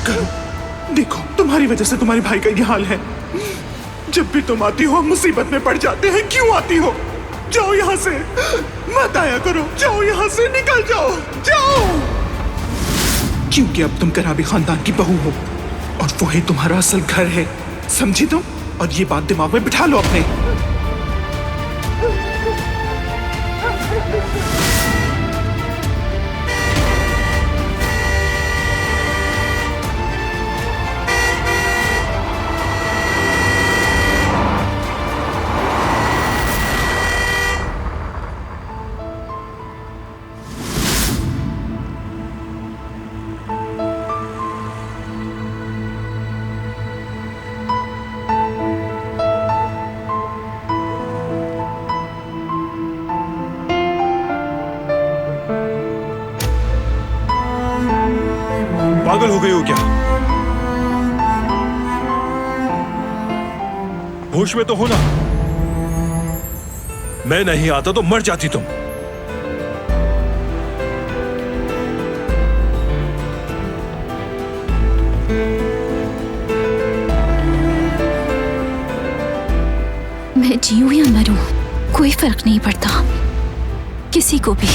करो। देखो, तुम्हारी वजह से तुम्हारे भाई का ये हाल है। जब भी तुम आती हो हम मुसीबत में पड़ जाते हैं। क्यों आती हो? जाओ यहाँ से, मत आया करो। जाओ यहाँ से, निकल जाओ, जाओ। क्योंकि अब तुम कराबी खानदान की बहू हो और वो ही तुम्हारा असल घर है, समझी तुम? और ये बात दिमाग में बिठा लो अपने। पागल हो गई हो क्या? होश में तो हो ना? मैं नहीं आता तो मर जाती तुम। मैं जीऊं या मरूं कोई फर्क नहीं पड़ता किसी को भी।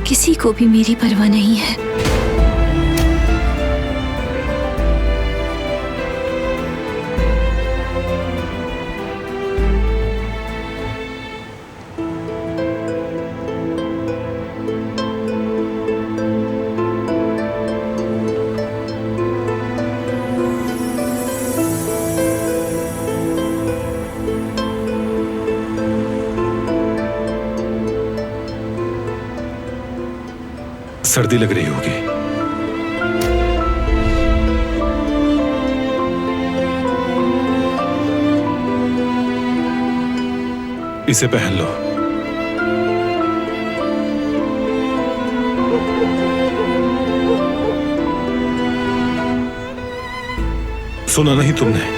किसी को भी मेरी परवाह नहीं है। सर्दी लग रही होगी। इसे पहन लो। सुना नहीं तुमने?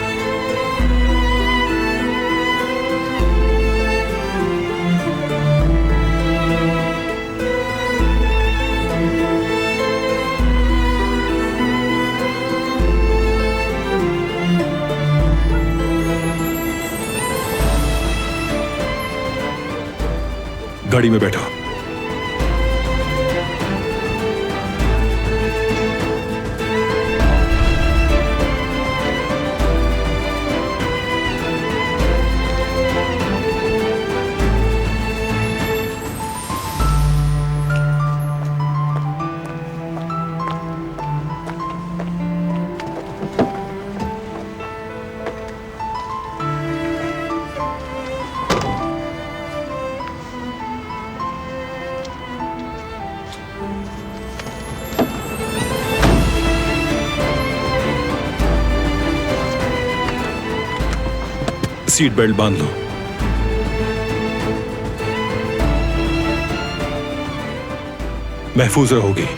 गाड़ी में बैठो। सीट बेल्ट बांध लो। महफूज रहोगी।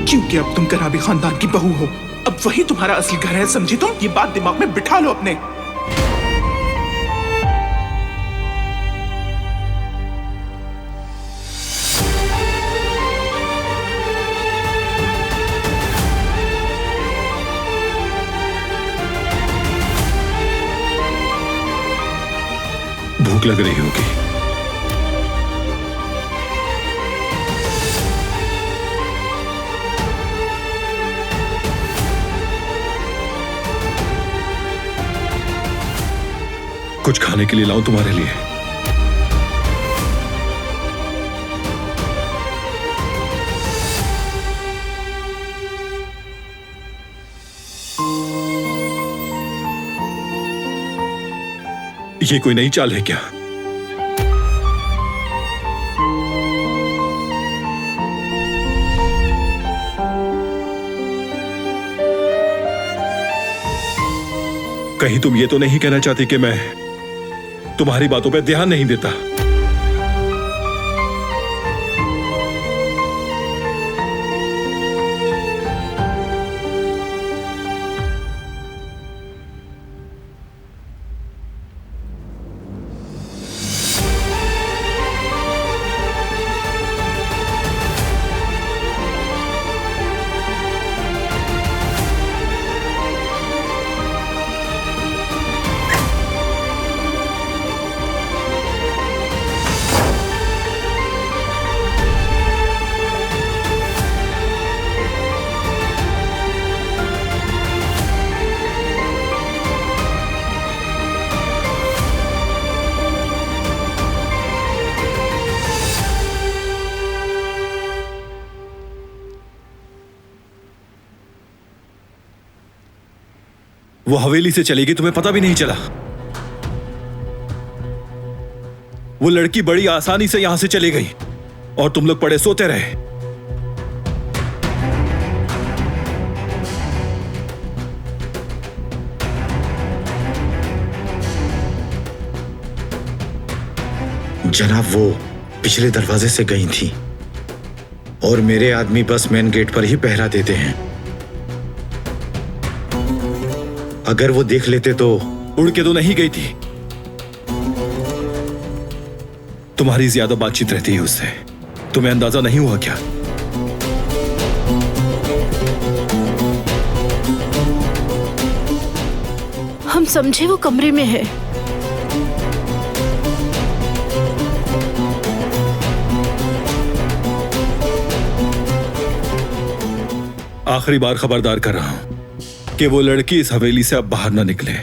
क्योंकि अब तुम कराबी खानदान की बहू हो, अब वही तुम्हारा असली घर है, समझी तुम? ये बात दिमाग में बिठा लो अपने। भूख लग रही होगी। कुछ खाने के लिए लाऊं तुम्हारे लिए? ये कोई नई चाल है क्या? कहीं तुम ये तो नहीं कहना चाहती कि मैं तुम्हारी बातों पे ध्यान नहीं देता? वो हवेली से चली गई, तुम्हें पता भी नहीं चला। वो लड़की बड़ी आसानी से यहां से चली गई और तुम लोग पड़े सोते रहे। जनाब, वो पिछले दरवाजे से गई थी और मेरे आदमी बस मेन गेट पर ही पहरा देते हैं। अगर वो देख लेते तो। उड़ के तो नहीं गई थी। तुम्हारी ज्यादा बातचीत रहती है उससे, तुम्हें अंदाजा नहीं हुआ क्या? हम समझे वो कमरे में है। आखिरी बार खबरदार कर रहा हूं कि वो लड़की इस हवेली से अब बाहर ना निकले।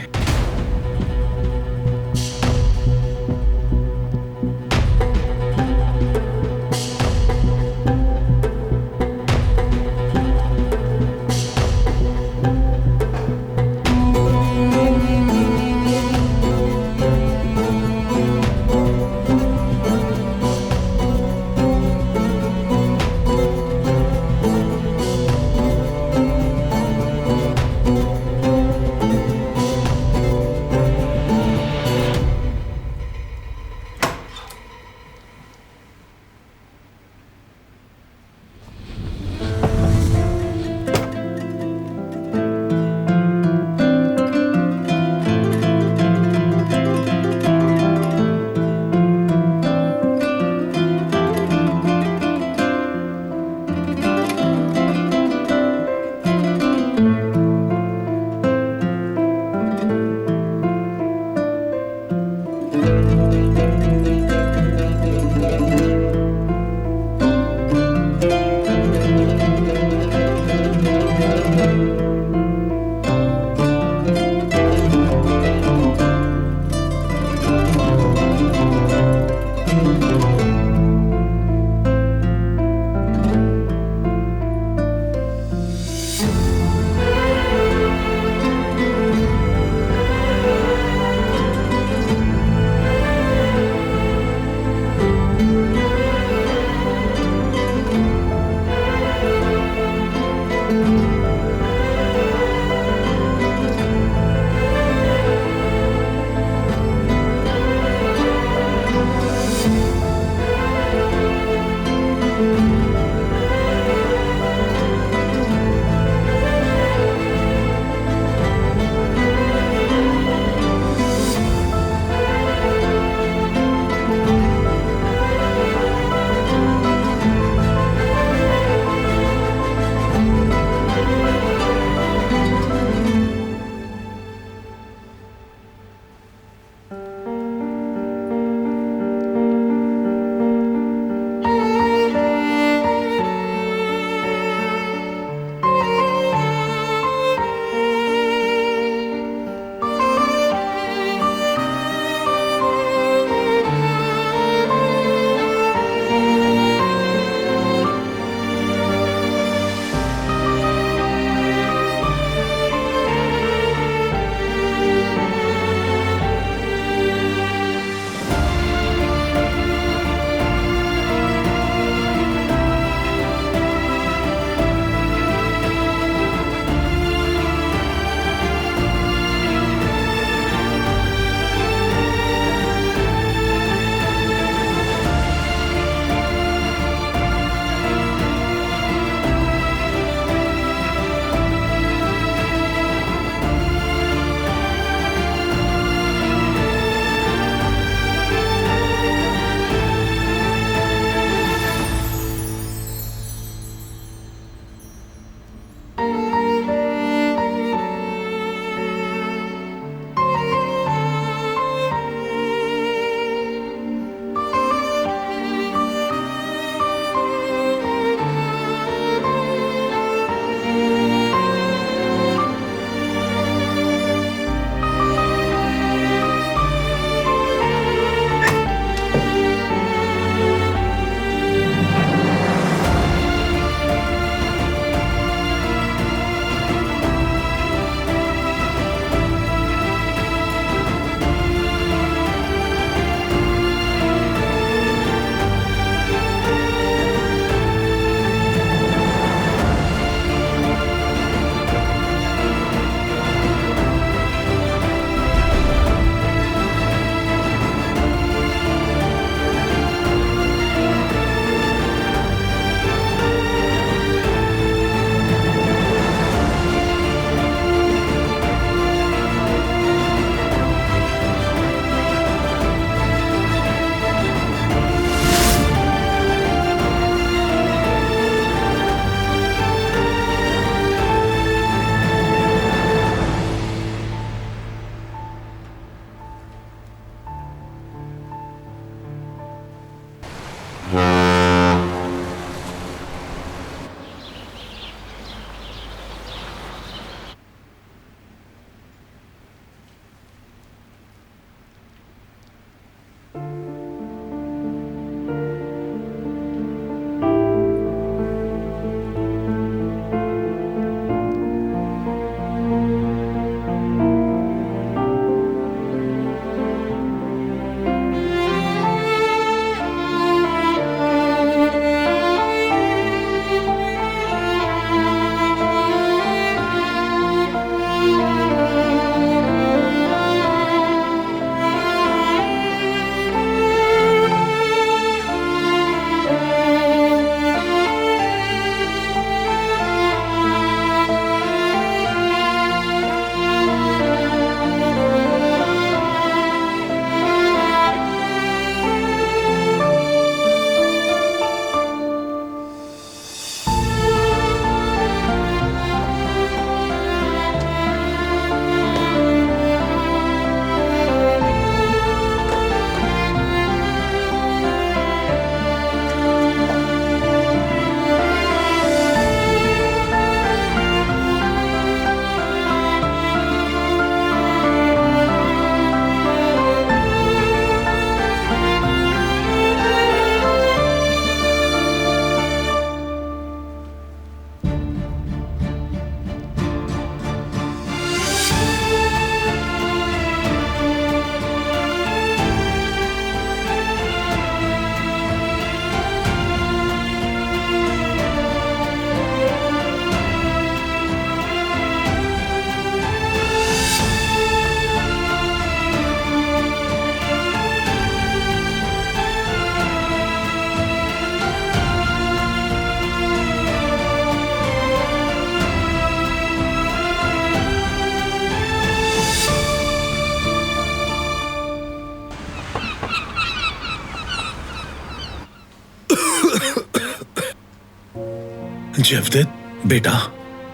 जवदेत बेटा,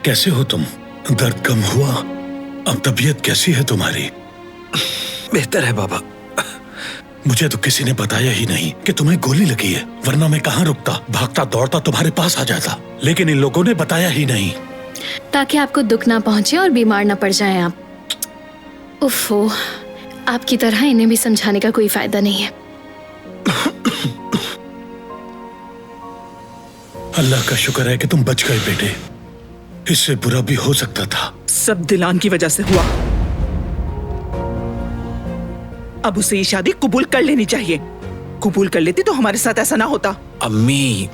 कैसे हो तुम? दर्द कम हुआ? अब तबीयत कैसी है तुम्हारी? बेहतर है बाबा। मुझे तो किसी ने बताया ही नहीं कि तुम्हें गोली लगी है, वरना मैं कहाँ रुकता, भागता दौड़ता तुम्हारे पास आ जाता। लेकिन इन लोगों ने बताया ही नहीं। ताकि आपको दुख ना पहुंचे और बीमार ना पड़ जाएं आप। उफ़ो, आपकी तरह इन्हें भी समझाने का कोई फायदा नहीं है। अल्लाह का शुक्र है कि तुम बच गए बेटे, इससे बुरा भी हो सकता था। सब दिलान की वजह से हुआ। अब उसे ये शादी कबूल कर लेनी चाहिए। कबूल कर लेती तो हमारे साथ ऐसा ना होता। अम्मी,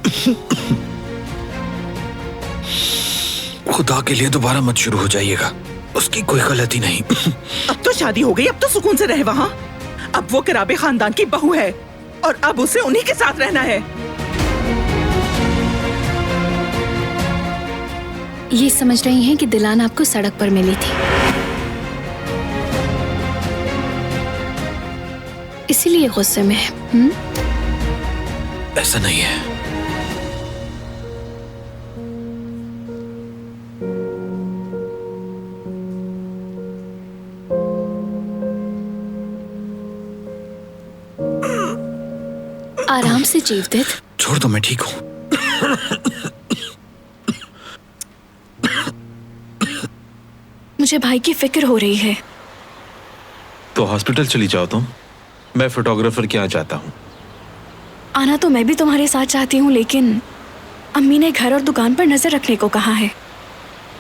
खुदा के लिए दोबारा मत शुरू हो जाइएगा, उसकी कोई गलती नहीं। अब तो शादी हो गई, अब तो सुकून से रहे वहाँ। अब वो कराबे खानदान की बहू है और अब उसे उन्हीं के साथ रहना है। ये समझ रही हैं कि दिलान आपको सड़क पर मिली थी, इसीलिए गुस्से में है। ऐसा नहीं है। आराम से जीवदेत। छोड़ दो, मैं ठीक हूँ। मुझे भाई की फिक्र हो रही है। तो हॉस्पिटल चली जाओ तुम, मैं फोटोग्राफर के यहाँ जाता हूँ। आना तो मैं भी तुम्हारे साथ चाहती हूँ, लेकिन अम्मी ने घर और दुकान पर नजर रखने को कहा है,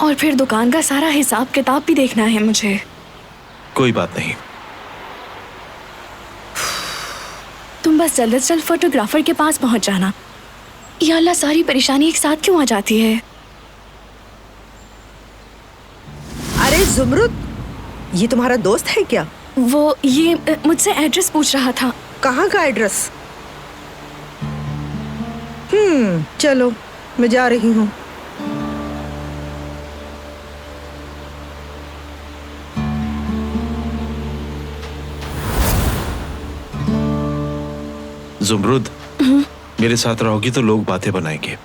और फिर दुकान का सारा हिसाब किताब भी देखना है मुझे। कोई बात नहीं। तुम बस जल्द से जल्द फोटोग्राफर के पास पहुंच जाना। या अल्लाह, सारी परेशानी एक साथ क्यों आ जाती है? अरे जुमरुद, ये तुम्हारा दोस्त है क्या? वो ये मुझसे एड्रेस पूछ रहा था। कहाँ का एड्रेस? चलो मैं जा रही हूँ। जुमरुद, मेरे साथ रहोगी तो लोग बातें बनाएंगे।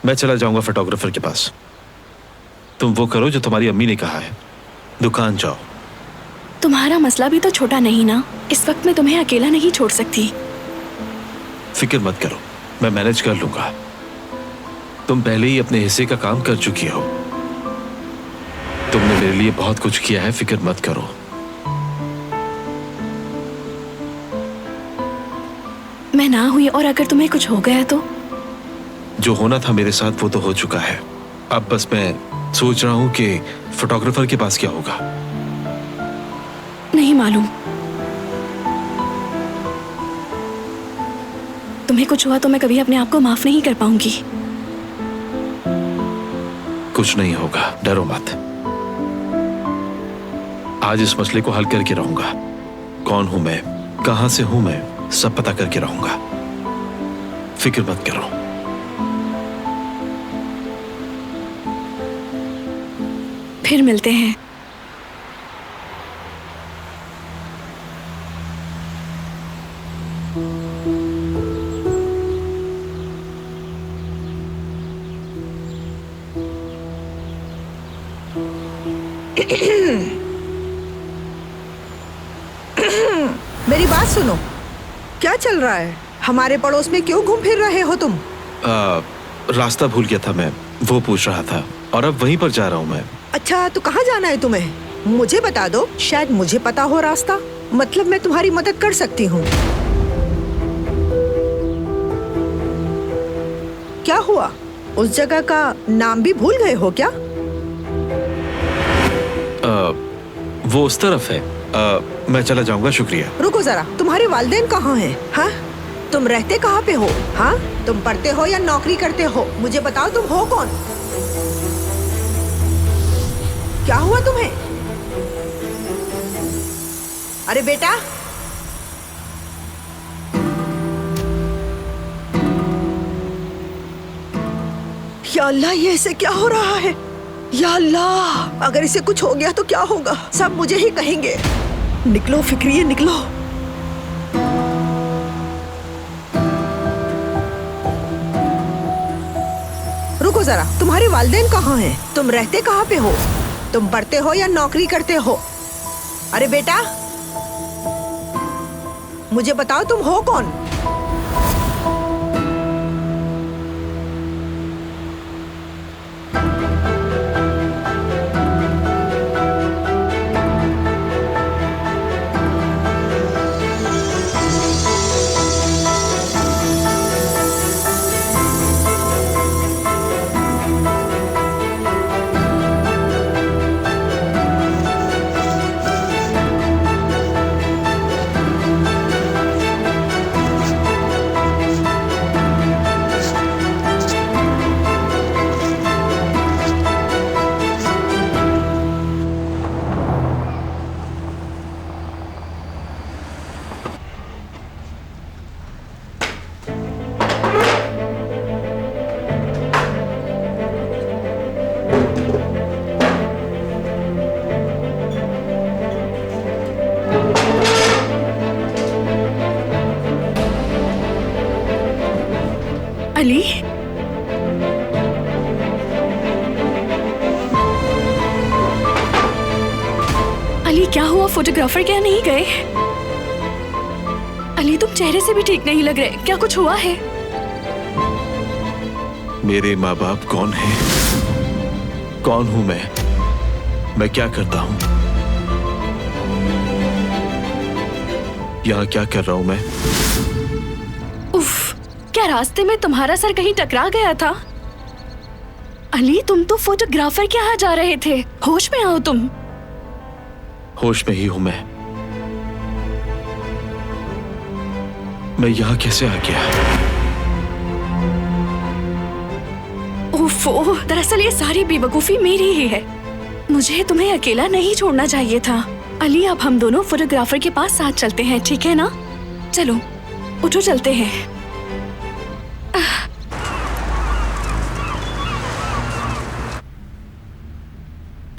मैं चला जाऊंगा फोटोग्राफर के पास। तुम वो करो जो तुम्हारी अम्मी ने कहा है, दुकान जाओ। तुम्हारा मसला भी तो छोटा नहीं ना। इस वक्त मैं तुम्हें अकेला नहीं छोड़ सकती। फिक्र मत करो, मैं मैनेज कर लूंगा। तुम पहले ही अपने हिस्से का काम कर चुकी हो। तुमने मेरे लिए बहुत कुछ किया है, फिक्र मत करो। मैं ना हुई और अगर तुम्हें कुछ हो गया तो? जो होना था मेरे साथ वो तो हो चुका है। अब बस मैं सोच रहा हूं कि फोटोग्राफर के पास क्या होगा। नहीं मालूम। तुम्हें कुछ हुआ तो मैं कभी अपने आप को माफ नहीं कर पाऊंगी। कुछ नहीं होगा, डरो मत। आज इस मसले को हल करके रहूंगा। कौन हूं मैं, कहां से हूं मैं, सब पता करके रहूंगा। फिक्र मत करो। फिर मिलते हैं। मेरी बात सुनो, क्या चल रहा है? हमारे पड़ोस में क्यों घूम फिर रहे हो तुम? रास्ता भूल गया था मैं, वो पूछ रहा था और अब वहीं पर जा रहा हूं मैं। अच्छा, तो कहाँ जाना है तुम्हें? मुझे बता दो, शायद मुझे पता हो रास्ता। मतलब मैं तुम्हारी मदद कर सकती हूँ। क्या हुआ? उस जगह का नाम भी भूल गए हो क्या? वो उस तरफ है। मैं चला जाऊंगा, शुक्रिया। रुको जरा, तुम्हारे वालिदैन कहाँ हैं? हाँ, तुम रहते कहाँ पे हो? हाँ, तुम पढ़ते हो या नौकरी करते हो? मुझे बताओ, तुम हो कौन? क्या हुआ तुम्हें? अरे बेटा, या अल्लाह, ये ऐसे क्या हो रहा है? या अल्लाह, अगर इसे कुछ हो गया तो क्या होगा? सब मुझे ही कहेंगे। निकलो फिक्रिये, निकलो। रुको जरा, तुम्हारे वालिदैन कहाँ हैं? तुम रहते कहाँ पे हो? तुम पढ़ते हो या नौकरी करते हो? अरे बेटा, मुझे बताओ, तुम हो कौन? अली, अली क्या हुआ? फोटोग्राफर क्या नहीं गए? अली, तुम चेहरे से भी ठीक नहीं लग रहे। क्या कुछ हुआ है? मेरे माँ बाप कौन हैं? कौन हूं मैं क्या करता हूं? यहाँ क्या कर रहा हूं मैं? उफ, क्या रास्ते में तुम्हारा सर कहीं टकरा गया था? अली, तुम तो फोटोग्राफर के यहाँ जा रहे थे। होश में आओ तुम। होश में ही हूं मैं यहाँ कैसे आ गया? ओफो, दरअसल ये सारी बेवकूफी मेरी ही है। मुझे तुम्हें अकेला नहीं छोड़ना चाहिए था। अली, अब हम दोनों फोटोग्राफर के पास साथ चलते हैं, ठीक है ना? चलो, उठो, चलते हैं।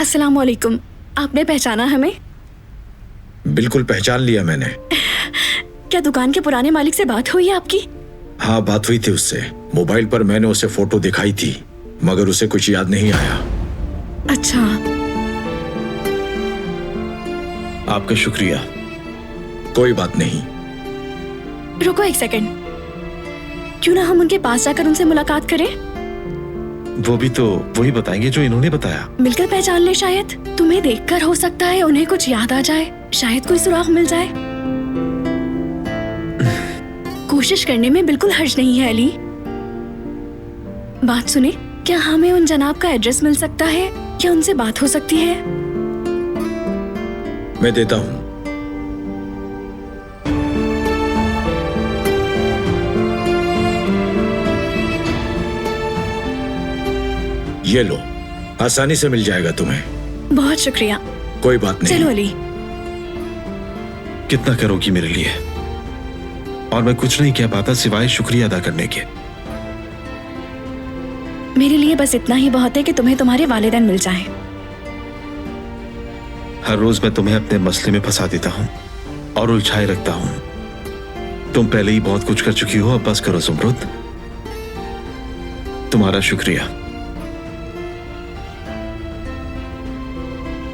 अस्सलाम वालेकुम। आपने पहचाना हमें? बिल्कुल पहचान लिया मैंने। क्या दुकान के पुराने मालिक से बात हुई है आपकी? हाँ, बात हुई थी उससे। मोबाइल पर मैंने उसे फोटो दिखाई थी, मगर उसे कुछ याद नहीं आया। अच्छा, आपका शुक्रिया। कोई बात नहीं। रुको एक सेकंड, क्यों ना हम उनके पास जाकर उनसे मुलाकात करें? वो भी तो वही बताएंगे जो इन्होंने बताया। मिलकर पहचान ले, शायद तुम्हें देखकर हो सकता है उन्हें कुछ याद आ जाए, शायद कोई सुराग मिल जाए। कोशिश करने में बिल्कुल हर्ज नहीं है अली। बात सुने, क्या हमें उन जनाब का एड्रेस मिल सकता है? क्या उनसे बात हो सकती है? मैं देता हूं। ये लो, आसानी से मिल जाएगा तुम्हें। बहुत शुक्रिया। कोई बात नहीं। चलो अली। कितना करोगी मेरे लिए? और मैं कुछ नहीं कह पाता सिवाय शुक्रिया अदा करने के। मेरे लिए बस इतना ही बहुत है कि तुम्हें तुम्हारे वालिदैन मिल जाएं। हर रोज मैं तुम्हें अपने मसले में फंसा देता हूँ और उलझाए रखता हूँ। तुम पहले ही बहुत कुछ कर चुकी हो, अब बस करो ज़ुमरुद। तुम्हारा शुक्रिया।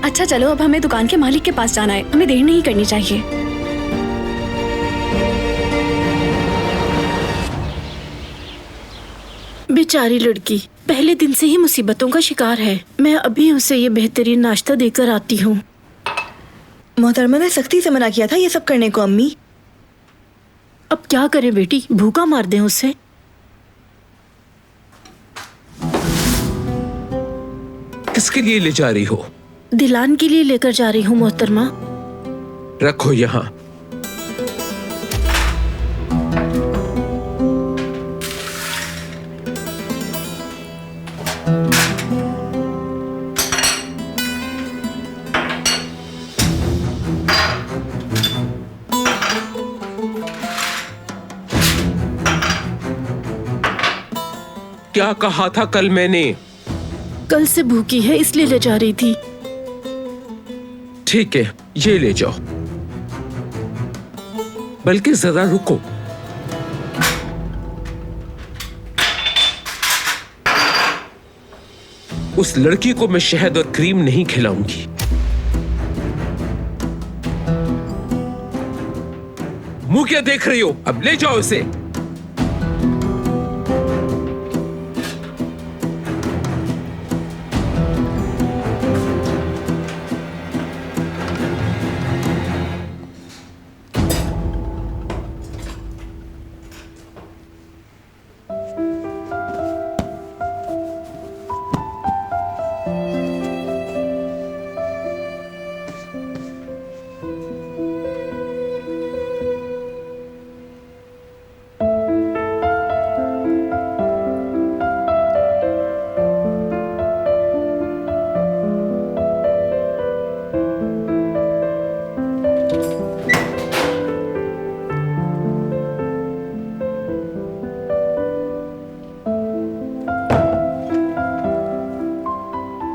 अच्छा चलो, अब हमें दुकान के मालिक के पास जाना है, हमें देर नहीं करनी चाहिए। बेचारी लड़की पहले दिन से ही मुसीबतों का शिकार है। मैं अभी उसे ये बेहतरीन नाश्ता देकर आती हूँ। मोहतरमा ने सख्ती से मना किया था ये सब करने को अम्मी। अब क्या करें बेटी, भूखा मार दें उसे। किसके लिए ले जा रही हो? दिलान के लिए लेकर जा रही हूँ मोहतरमा। रखो यहाँ। क्या कहा था कल मैंने? कल से भूखी है इसलिए ले जा रही थी। ठीक है, ये ले जाओ। बल्कि जरा रुको, उस लड़की को मैं शहद और क्रीम नहीं खिलाऊंगी। मुंह क्या देख रही हो? अब ले जाओ इसे।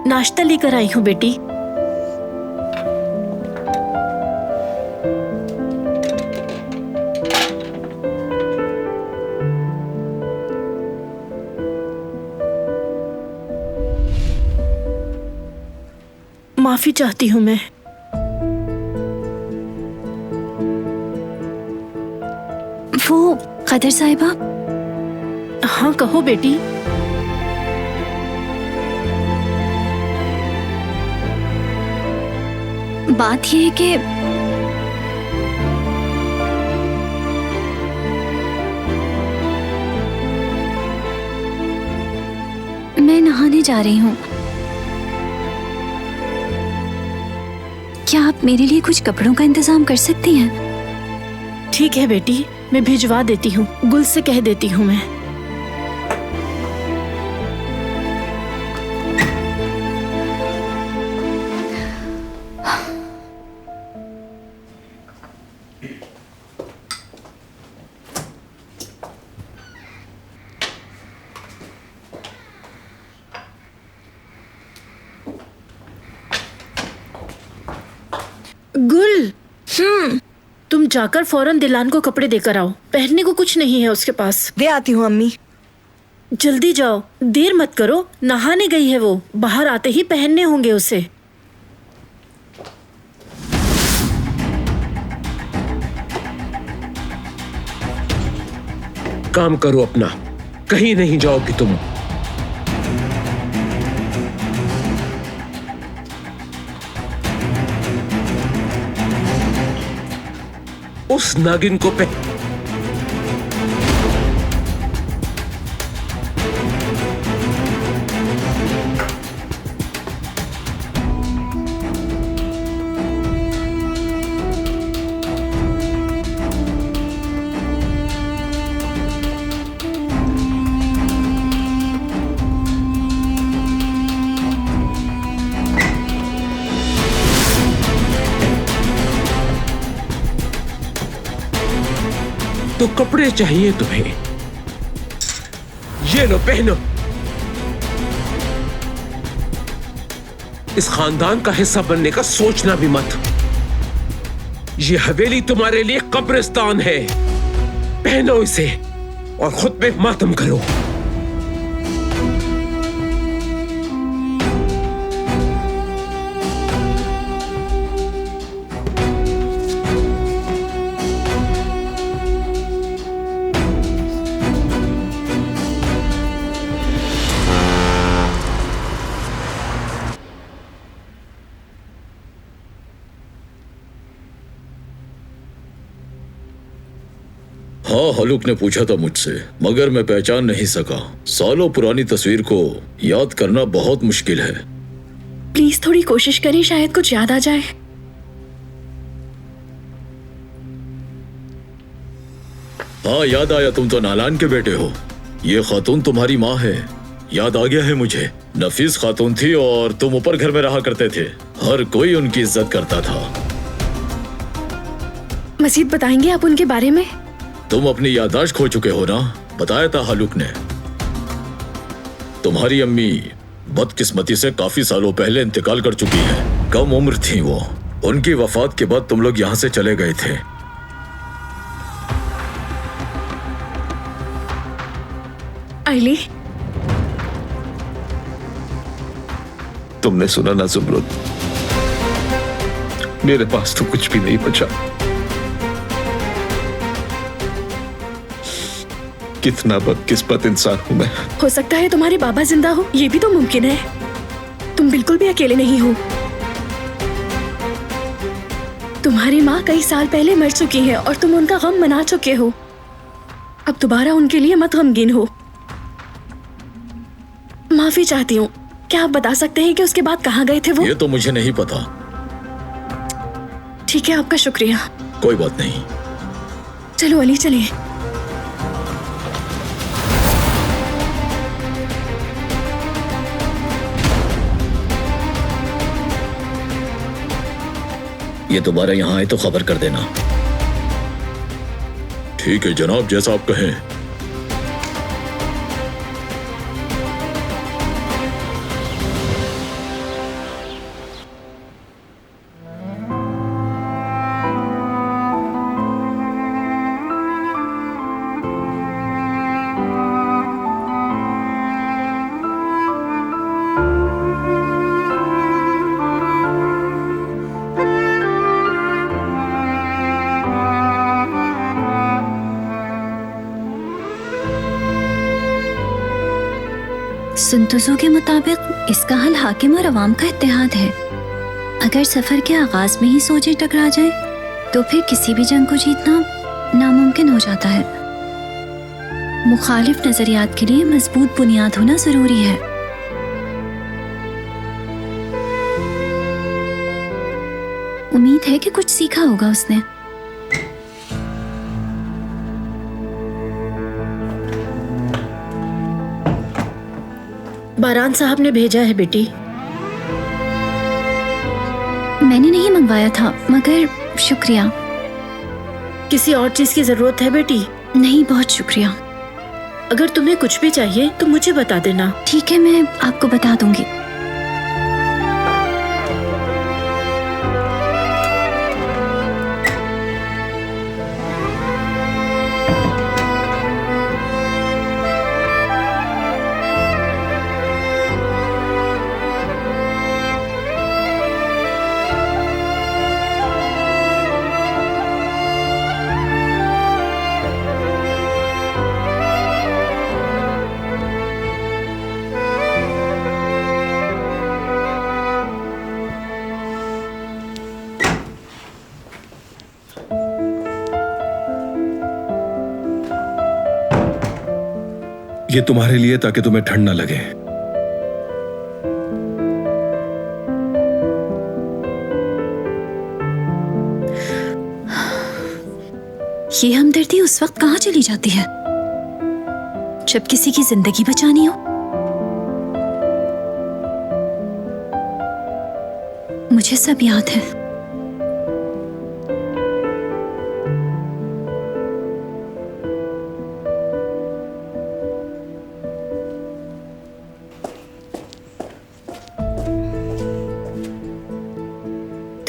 नाश्ता लेकर आई हूँ बेटी। माफी चाहती हूँ मैं। वो कदर साहिबा। हाँ कहो बेटी। बात यह है कि मैं नहाने जा रही हूँ। क्या आप मेरे लिए कुछ कपड़ों का इंतजाम कर सकती हैं? ठीक है बेटी, मैं भिजवा देती हूँ। गुल से कह देती हूँ मैं। गुल, तुम जाकर फौरन दिलान को कपड़े देकर आओ। पहनने को कुछ नहीं है उसके पास। दे आती हूँ अम्मी। जल्दी जाओ, देर मत करो। नहाने गई है वो, बाहर आते ही पहनने होंगे उसे। काम करो अपना, कहीं नहीं जाओगी तुम। उस नागिन को तो कपड़े चाहिए तुम्हें, ये लो पहनो। इस खानदान का हिस्सा बनने का सोचना भी मत। ये हवेली तुम्हारे लिए कब्रिस्तान है। पहनो इसे और खुद पे मातम करो। हाँ, हलुक ने पूछा था मुझसे, मगर मैं पहचान नहीं सका। सालों पुरानी तस्वीर को याद करना बहुत मुश्किल है। प्लीज थोड़ी कोशिश करें, शायद कुछ याद आ जाए। हाँ, याद आया, तुम तो नालान के बेटे हो। ये खातून तुम्हारी माँ है। याद आ गया है मुझे। नफीस खातून थी और तुम ऊपर घर में रहा करते थे। हर कोई उनकी इज्जत करता था। मजीद बताएंगे आप उनके बारे में? तुम अपनी याददाश्त खो चुके हो ना, बताया था हलुक ने। तुम्हारी अम्मी बदकिस्मती से काफी सालों पहले इंतकाल कर चुकी है। कम उम्र थी वो। उनकी वफात के बाद तुम लोग यहाँ से चले गए थे। आइली, तुमने सुना ना ज़ुमरुद, मेरे पास तो कुछ भी नहीं बचा। कितना बदकिस्मत इंसान हूं मैं। हो सकता है तुम्हारे बाबा जिंदा हो, ये भी तो मुमकिन है। तुम बिल्कुल भी अकेले नहीं हो। तुम्हारी माँ कई साल पहले मर चुकी है और तुम उनका गम मना चुके हो। अब दोबारा उनके लिए मत गमगीन हो। माफी चाहती हूँ। क्या आप बता सकते हैं कि उसके बाद कहाँ गए थे वो? ये तो मुझे नहीं पता। ठीक है, आपका शुक्रिया। कोई बात नहीं। चलो अली, चलिए। ये दोबारा यहाँ आए तो खबर कर देना। ठीक है जनाब, जैसा आप कहें। सुंतुजू के मुताबिक इसका हल हाकिम और अवाम का इत्तेहाद है। अगर सफर के आगाज में ही सोचे टकरा जाए तो फिर किसी भी जंग को जीतना नामुमकिन हो जाता है। मुखालिफ नजरियात के लिए मजबूत बुनियाद होना जरूरी है। उम्मीद है कि कुछ सीखा होगा उसने। बारान साहब ने भेजा है बेटी। मैंने नहीं मंगवाया था, मगर शुक्रिया। किसी और चीज की जरूरत है बेटी? नहीं, बहुत शुक्रिया। अगर तुम्हें कुछ भी चाहिए तो मुझे बता देना। ठीक है, मैं आपको बता दूंगी। ये तुम्हारे लिए ताकि तुम्हें ठंड ना लगे। ये हमदर्दी उस वक्त कहाँ चली जाती है जब किसी की जिंदगी बचानी हो। मुझे सब याद है।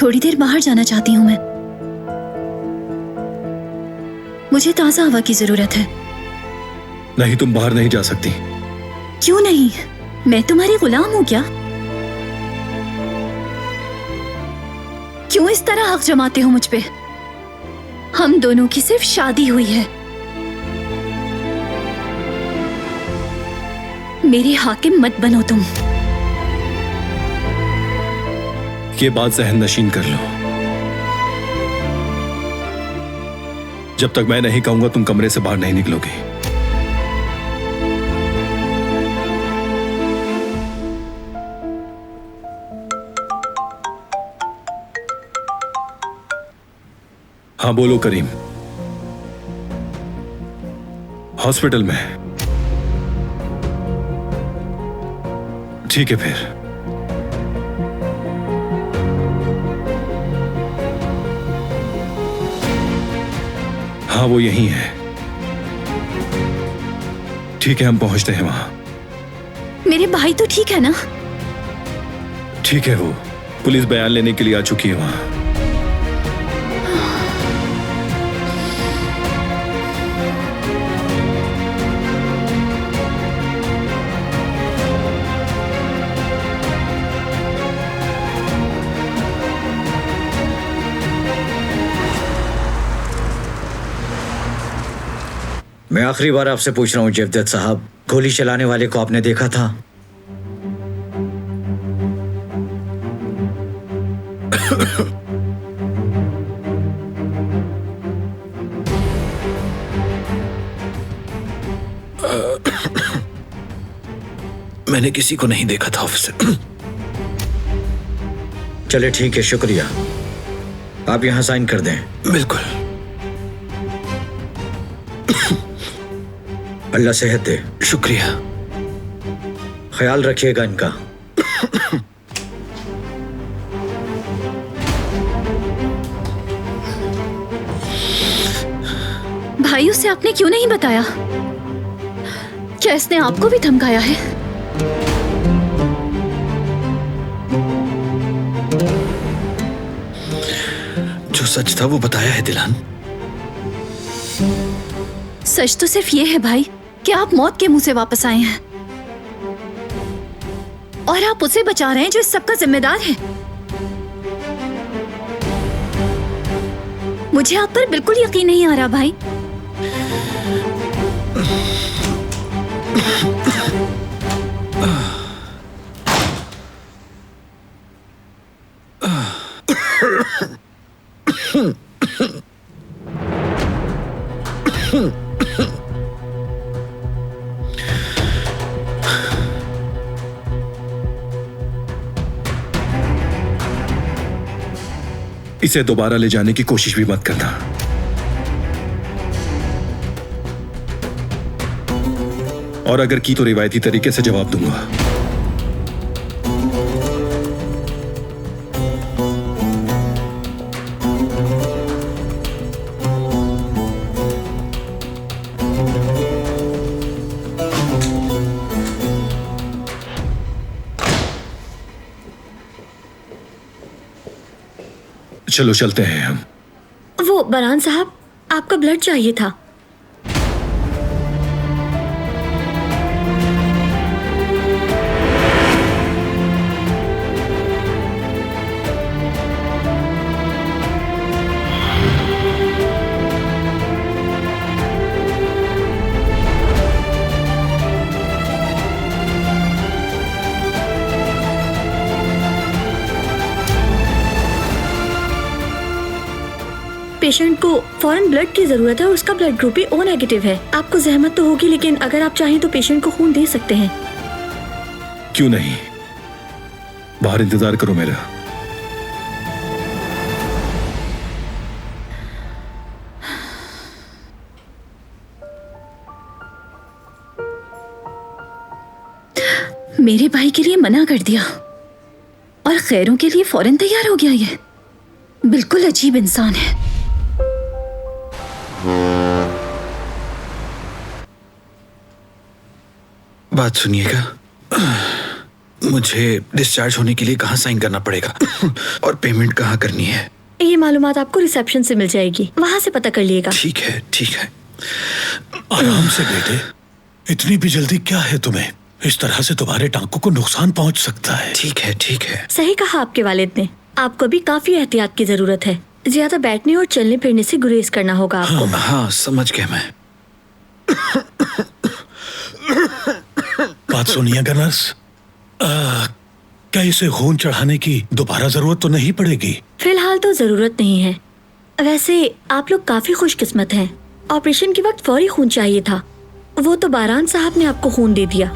थोड़ी देर बाहर जाना चाहती हूं मैं। मुझे ताजा हवा की जरूरत है। नहीं, तुम बाहर नहीं जा सकती। क्यों नहीं? मैं तुम्हारी गुलाम हूं क्या? क्यों इस तरह हक जमाते हो मुझ पे? हम दोनों की सिर्फ शादी हुई है। मेरे हाकिम मत बनो तुम। ये बात जहन नशीन कर लो। जब तक मैं नहीं कहूंगा तुम कमरे से बाहर नहीं निकलोगी। हाँ बोलो करीम। हॉस्पिटल में? ठीक है फिर। हाँ वो यही है। ठीक है हम पहुंचते हैं वहां। मेरे भाई तो ठीक है ना? ठीक है, वो पुलिस बयान लेने के लिए आ चुकी है वहां। मैं आखिरी बार आपसे पूछ रहा हूँ जवदेत साहब, गोली चलाने वाले को आपने देखा था? मैंने किसी को नहीं देखा था ऑफिसर। चले ठीक है, शुक्रिया। आप यहाँ साइन कर दें। बिल्कुल। अल्लाह सेहत दे। शुक्रिया। ख्याल रखिएगा इनका। भाई उसे आपने क्यों नहीं बताया? क्या इसने आपको भी धमकाया है? जो सच था वो बताया है दिलान। सच तो सिर्फ ये है भाई कि आप मौत के मुंह से वापस आए हैं और आप उसे बचा रहे हैं जो इस सब का जिम्मेदार है। मुझे आप पर बिल्कुल यकीन नहीं आ रहा भाई। इसे दोबारा ले जाने की कोशिश भी मत करना। और अगर की तो रिवायती तरीके से जवाब दूंगा। चलो चलते हैं हम। वो बरान साहब, आपका ब्लड चाहिए था। पेशेंट को फौरन ब्लड की जरूरत है और उसका ब्लड ग्रुप भी O नेगेटिव है। आपको जहमत तो होगी, लेकिन अगर आप चाहें तो पेशेंट को खून दे सकते हैं। क्यों नहीं, बाहर इंतजार करो मेरा। मेरे भाई के लिए मना कर दिया और खैरों के लिए फौरन तैयार हो गया। ये बिल्कुल अजीब इंसान है। बात सुनिएगा, मुझे डिस्चार्ज होने के लिए कहाँ साइन करना पड़ेगा और पेमेंट कहाँ करनी है? ये मालूमात आपको रिसेप्शन से मिल जाएगी, वहाँ से पता कर लिएगा। ठीक है, ठीक है। आराम से बेटे, इतनी भी जल्दी क्या है तुम्हें? इस तरह से तुम्हारे टांकों को नुकसान पहुंच सकता है। ठीक है, ठीक है। सही कहा आपके वालिद ने। आपको भी काफी एहतियात की जरूरत है। ज्यादा बैठने और चलने फिरने से गुरेज करना होगा आपको। हाँ, समझ गया मैं। बात सुनिएगा नर्स, क्या इसे खून चढ़ाने की दोबारा जरूरत तो नहीं पड़ेगी? फिलहाल तो जरूरत नहीं है। वैसे आप लोग काफी खुशकिस्मत हैं। ऑपरेशन के वक्त फौरी खून चाहिए था, वो तो बारान साहब ने आपको खून दे दिया।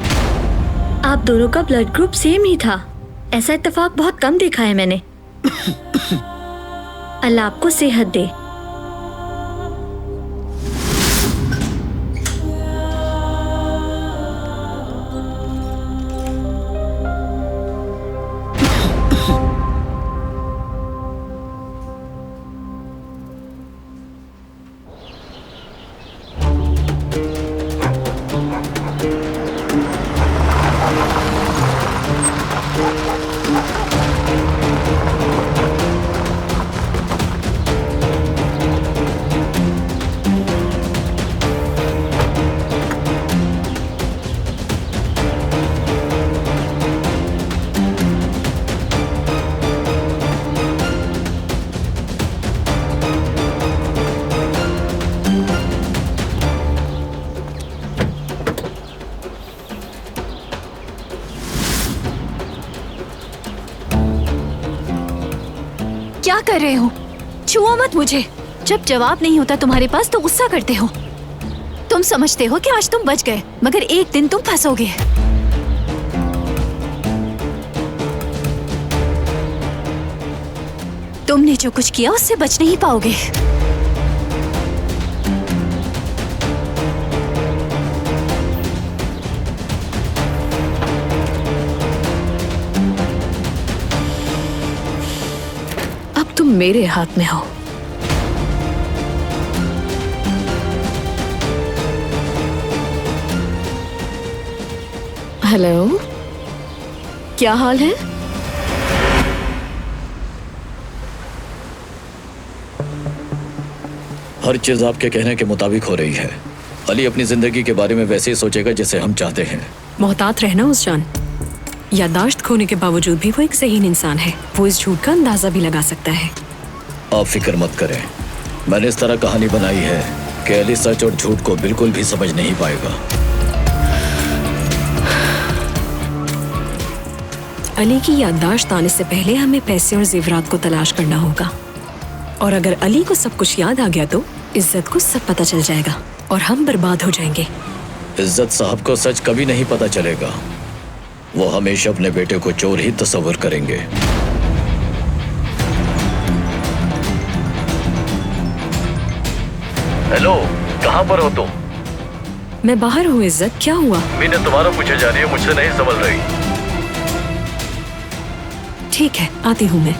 आप दोनों का ब्लड ग्रुप सेम ही था। ऐसा इत्तेफाक बहुत कम देखा है मैंने। अल्लाह आपको सेहत दे। क्या कर रहे हो? छुओ मत मुझे। जब जवाब नहीं होता तुम्हारे पास तो गुस्सा करते हो। तुम समझते हो कि आज तुम बच गए, मगर एक दिन तुम फंसोगे। तुमने जो कुछ किया उससे बच नहीं पाओगे। तुम मेरे हाथ में हो। हेलो, क्या हाल है? हर चीज आपके कहने के मुताबिक हो रही है। अली अपनी जिंदगी के बारे में वैसे ही सोचेगा जैसे हम चाहते हैं। मोहतात रहना उस्जान। याददाश्त खोने के बावजूद भी वो एक ज़हीन इंसान है। वो इस झूठ का अंदाजा भी लगा सकता है। आप फिक्र मत करें, मैंने इस तरह कहानी बनाई है कि अली सच और झूठ को बिल्कुल भी समझ नहीं पाएगा। अली की याददाश्त आने से पहले हमें पैसे और जेवरात को तलाश करना होगा, और अगर अली को सब कुछ याद आ गया तो इज्जत को सब पता चल जाएगा और हम बर्बाद हो जाएंगे। इज्जत साहब को सच कभी नहीं पता चलेगा। वो हमेशा अपने बेटे को चोर ही तस्वर करेंगे। हेलो, कहाँ पर हो तुम? मैं बाहर हूँ। इज्जत, क्या हुआ? मैंने तुम्हारा पूछे जा रही है, मुझसे नहीं संभल रही। ठीक है, आती हूँ मैं।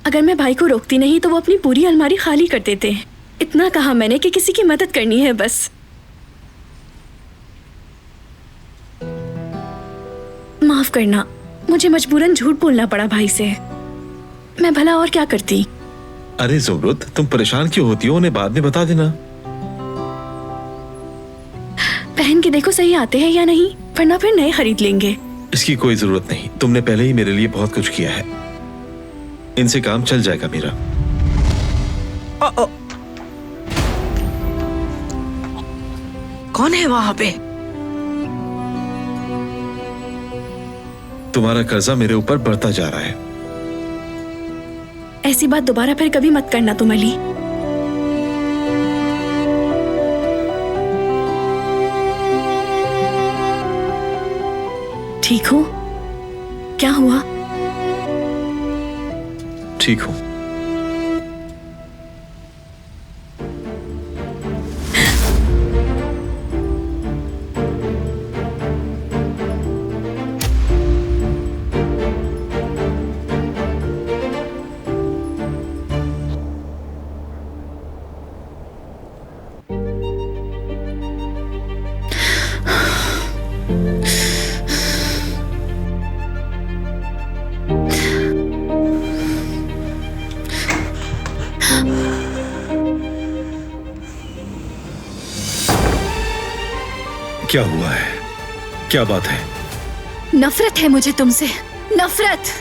अगर मैं भाई को रोकती नहीं तो वो अपनी पूरी अलमारी खाली कर देते। इतना कहा मैंने कि किसी की मदद करनी है बस। माफ करना, मुझे मजबूरन झूठ बोलना पड़ा भाई से। मैं भला और क्या करती। अरे ज़ुमरुद, तुम परेशान क्यों होती हो? उन्हें बाद में बता देना। पहन के देखो सही आते हैं या नहीं, वरना फिर नए खरीद लेंगे। इसकी कोई जरूरत नहीं, तुमने पहले ही मेरे लिए बहुत कुछ किया है। इनसे काम चल जाएगा मेरा। कौन है वहां पे? तुम्हारा कर्जा मेरे ऊपर बढ़ता जा रहा है। ऐसी बात दोबारा फिर कभी मत करना तुम अली। ठीक हो? क्या हुआ? ठीक हूं। क्या हुआ है? क्या बात है? नफरत है मुझे तुमसे, नफरत।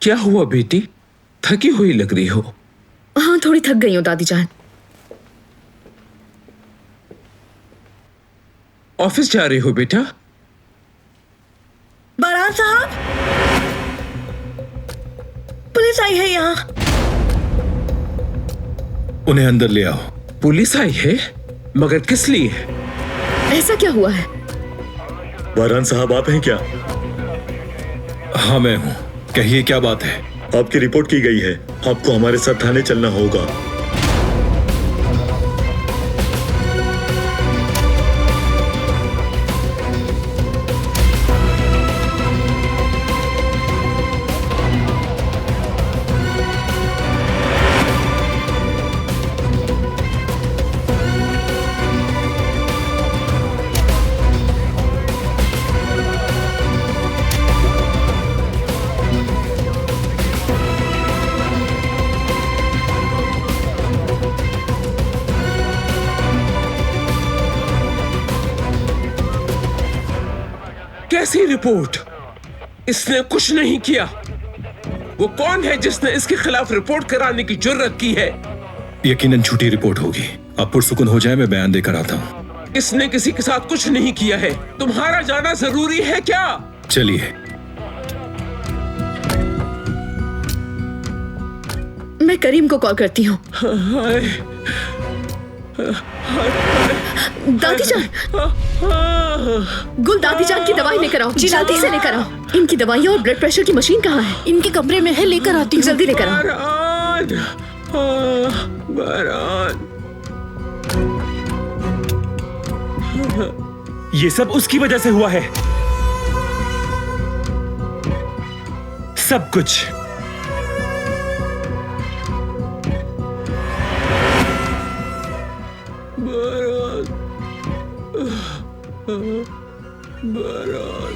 क्या हुआ बेटी? थकी हुई लग रही हो। हाँ, थोड़ी थक गई हूँ दादी जान। ऑफिस जा रही हो बेटा? बारान साहब, पुलिस आई है यहाँ। उन्हें अंदर ले आओ। पुलिस आई है? मगर किस लिए? ऐसा क्या हुआ है? बारान साहब आप हैं क्या? हाँ मैं हूँ। कहिए क्या बात है? आपकी रिपोर्ट की गई है, आपको हमारे साथ थाने चलना होगा। कैसी रिपोर्ट? इसने कुछ नहीं किया। वो कौन है जिसने इसके खिलाफ रिपोर्ट कराने की जुर्रत की है? यकीनन झूठी रिपोर्ट होगी। आप पुरसुकून हो जाए, मैं बयान देकर आता हूँ। इसने किसी के साथ कुछ नहीं किया है। तुम्हारा जाना जरूरी है क्या? चलिए। मैं करीम को कॉल करती हूँ। दादी जान, गुल दादी जान की दवाई लेकर आओ। जल्दी से लेकर आओ। इनकी दवाइयाँ और ब्लड प्रेशर की मशीन कहाँ है? इनके कमरे में है, लेकर आती हूँ। जल्दी लेकर आओ। बारान, ये सब उसकी वजह से हुआ है, सब कुछ। बारान,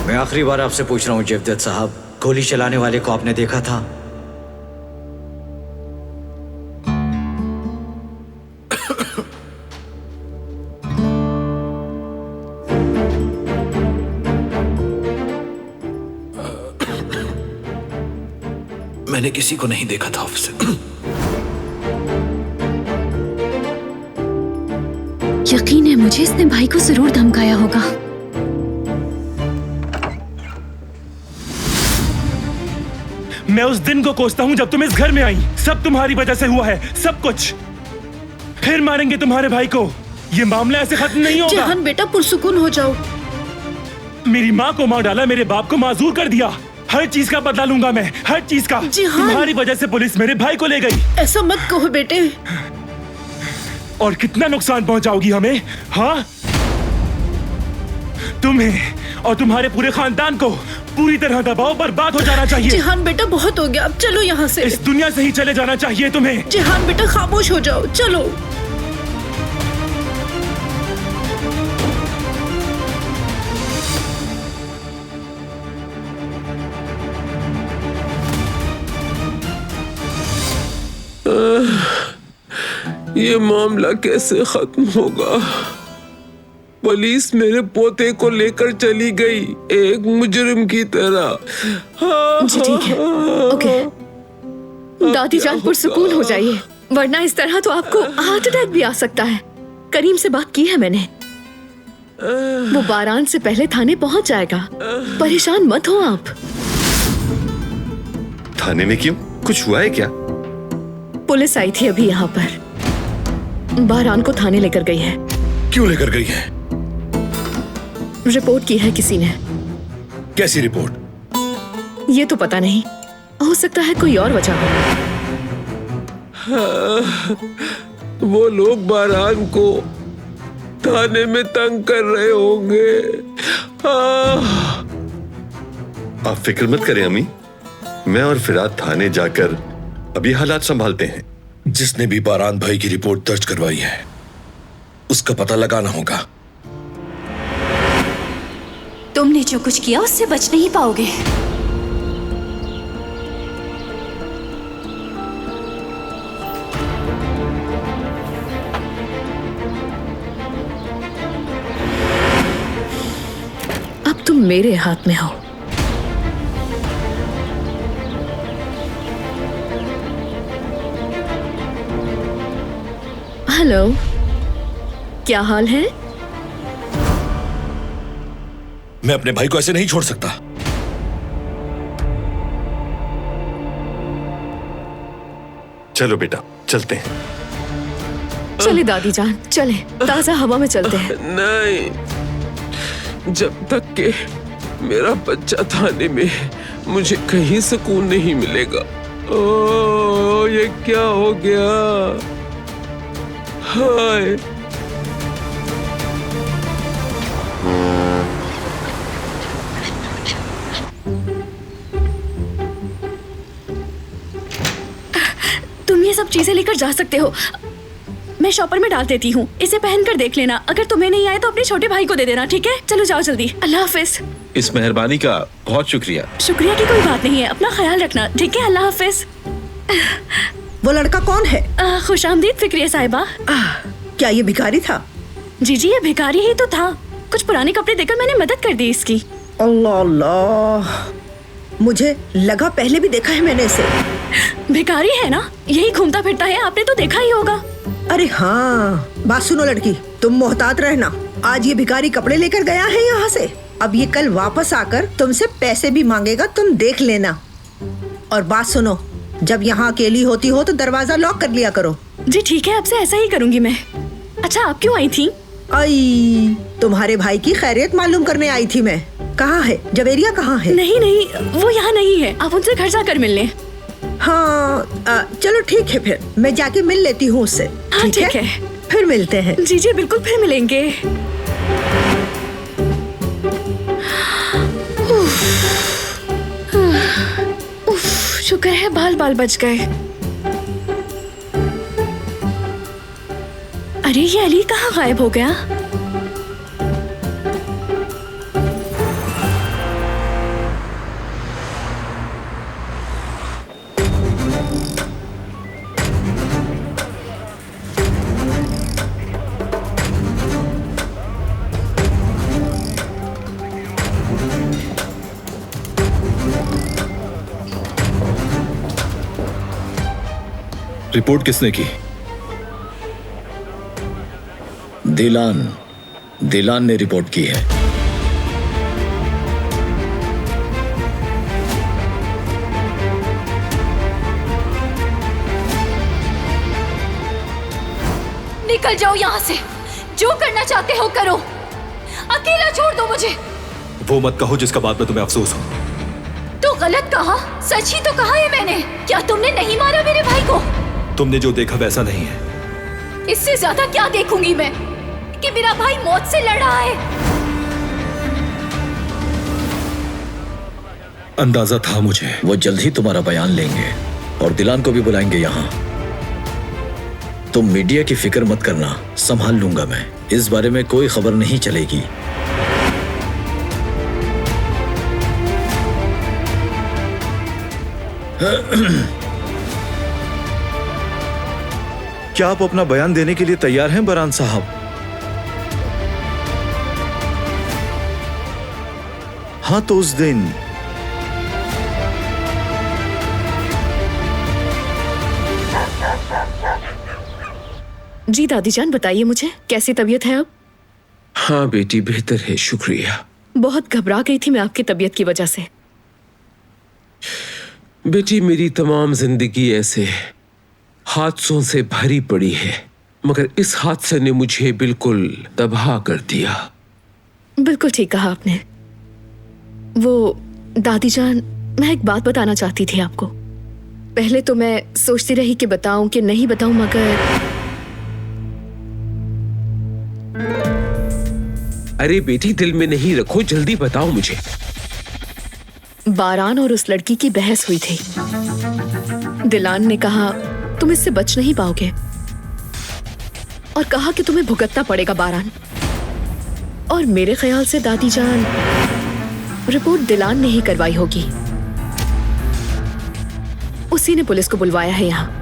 मैं आखिरी बार आपसे पूछ रहा हूँ जेवदत साहब, गोली चलाने वाले को आपने देखा था? मैंने किसी को नहीं देखा था ऑफिसर। यकीन है मुझे, इसने भाई को जरूर धमकाया होगा। मैं उस दिन को कोसता हूँ जब तुम इस घर में आई। सब तुम्हारी वजह से हुआ है, सब कुछ। फिर मारेंगे तुम्हारे भाई को। ये मामला ऐसे खत्म नहीं होगा। जहान बेटा, पुरसुकून हो जाओ। मेरी माँ को मार डाला, मेरे बाप को माजूर कर दिया। हर चीज का बदला लूंगा मैं, हर चीज का। तुम्हारी वजह से पुलिस मेरे भाई को ले गई। ऐसा मत कहो बेटे। और कितना नुकसान पहुंचाओगी हमें? हाँ, तुम्हें और तुम्हारे पूरे खानदान को पूरी तरह दबाओ, बर्बाद हो जाना चाहिए। जिहान बेटा बहुत हो गया, अब चलो यहाँ से। इस दुनिया से ही चले जाना चाहिए तुम्हें। जिहान बेटा खामोश हो जाओ, चलो। ये मामला कैसे खत्म होगा? पुलिस मेरे पोते को लेकर चली गई एक मुजरिम की तरह। जी ठीक है, ओके। दादी जान पुरसुकून हो जाइए, वरना इस तरह तो आपको हार्ट अटैक भी आ सकता है। करीम से बात की है मैंने, वो बारान से पहले थाने पहुंच जाएगा। परेशान मत हो आप। थाने में क्यों? कुछ हुआ है क्या? पुलिस आई थी अभी यहाँ पर, बारान को थाने लेकर गई है। क्यों लेकर गई है? रिपोर्ट की है किसी ने। कैसी रिपोर्ट? ये तो पता नहीं, हो सकता है कोई और वजह हो। वो लोग बारान को थाने में तंग कर रहे होंगे। आप फिक्र मत करें अम्मी, मैं और फिराद थाने जाकर अभी हालात संभालते हैं। जिसने भी बारान भाई की रिपोर्ट दर्ज करवाई है उसका पता लगाना होगा। तुमने जो कुछ किया उससे बच नहीं पाओगे। अब तुम मेरे हाथ में हो। हेलो, क्या हाल है? मैं अपने भाई को ऐसे नहीं छोड़ सकता। चलो बेटा, चलते हैं। चले दादी जान, चले, ताजा हवा में चलते हैं। नहीं, जब तक के मेरा बच्चा थाने में है, मुझे कहीं सुकून नहीं मिलेगा। ओ, ये क्या हो गया? हाय, तुम ये सब चीजें लेकर जा सकते हो, मैं शॉपर में डाल देती हूँ। इसे पहन कर देख लेना, अगर तुम्हें नहीं आए तो अपने छोटे भाई को दे देना, ठीक है? चलो जाओ जल्दी। अल्लाह हाफिज। इस मेहरबानी का बहुत शुक्रिया। शुक्रिया की कोई बात नहीं है, अपना ख्याल रखना, ठीक है? अल्लाह हाफिज। वो लड़का कौन है? खुशामदीद फिक्रिया साहिबा। क्या ये भिखारी था? जी जी, ये भिखारी ही तो था। कुछ पुराने कपड़े देकर मैंने मदद कर दी इसकी। अल्लाह अल्लाह, मुझे लगा पहले भी देखा है मैंने इसे। भिखारी है ना, यही घूमता फिरता है, आपने तो देखा ही होगा। अरे हाँ, बात सुनो लड़की, तुम मोहतात रहना। आज ये भिखारी कपड़े लेकर गया है यहाँ से, अब ये कल वापस आकर तुमसे पैसे भी मांगेगा, तुम देख लेना। और बात सुनो, जब यहाँ अकेली होती हो तो दरवाजा लॉक कर लिया करो। जी ठीक है, अब से ऐसा ही करूँगी मैं। अच्छा, आप क्यों आई थी? आई, तुम्हारे भाई की खैरियत मालूम करने आई थी मैं। कहाँ है जवेरिया, कहाँ है? नहीं नहीं, वो यहाँ नहीं है, आप उनसे घर जाकर मिल लें। हाँ, चलो ठीक है, फिर मैं जाके मिल लेती हूँ उससे। हाँ ठीक है, फिर मिलते हैं। जी जी बिल्कुल, फिर मिलेंगे। शुक्र है बाल बाल बच गए। अरे ये अली कहाँ गायब हो गया? रिपोर्ट किसने की? दिलान ने रिपोर्ट की है। निकल जाओ यहाँ से, जो करना चाहते हो करो, अकेला छोड़ दो मुझे। वो मत कहो जिसका बाद में तुम्हें अफसोस हो। तो गलत कहा, सच ही तो कहा है मैंने। क्या तुमने नहीं मारा मेरे भाई को? तुमने जो देखा वैसा नहीं है। इससे ज्यादा क्या देखूंगी मैं कि मेरा भाई मौत से लड़ रहा है। अंदाजा था मुझे। वो जल्द ही तुम्हारा बयान लेंगे और दिलान को भी बुलाएंगे यहाँ। तुम मीडिया की फिक्र मत करना, संभाल लूंगा मैं। इस बारे में कोई खबर नहीं चलेगी। क्या आप अपना बयान देने के लिए तैयार हैं बरान साहब? हाँ तो उस दिन जी दादी जान, बताइए मुझे कैसी तबीयत है अब? हाँ बेटी, बेहतर है, शुक्रिया। बहुत घबरा गई थी मैं आपकी तबीयत की वजह से। बेटी, मेरी तमाम जिंदगी ऐसे हादसों से भरी पड़ी है, मगर इस हादसे ने मुझे बिल्कुल तबाह कर दिया। बिल्कुल ठीक कहा आपने। वो दादी जान, मैं एक बात बताना चाहती थी आपको। पहले तो मैं सोचती रही कि बताऊं कि नहीं बताऊं, मगर अरे बेटी, दिल में नहीं रखो, जल्दी बताओ मुझे। बारान और उस लड़की की बहस हुई थी। दिलान ने कहा तुम इससे बच नहीं पाओगे और कहा कि तुम्हें भुगतना पड़ेगा बारान। और मेरे ख्याल से दादी जान, रिपोर्ट दिलान ने ही करवाई होगी। उसी ने पुलिस को बुलवाया है यहाँ।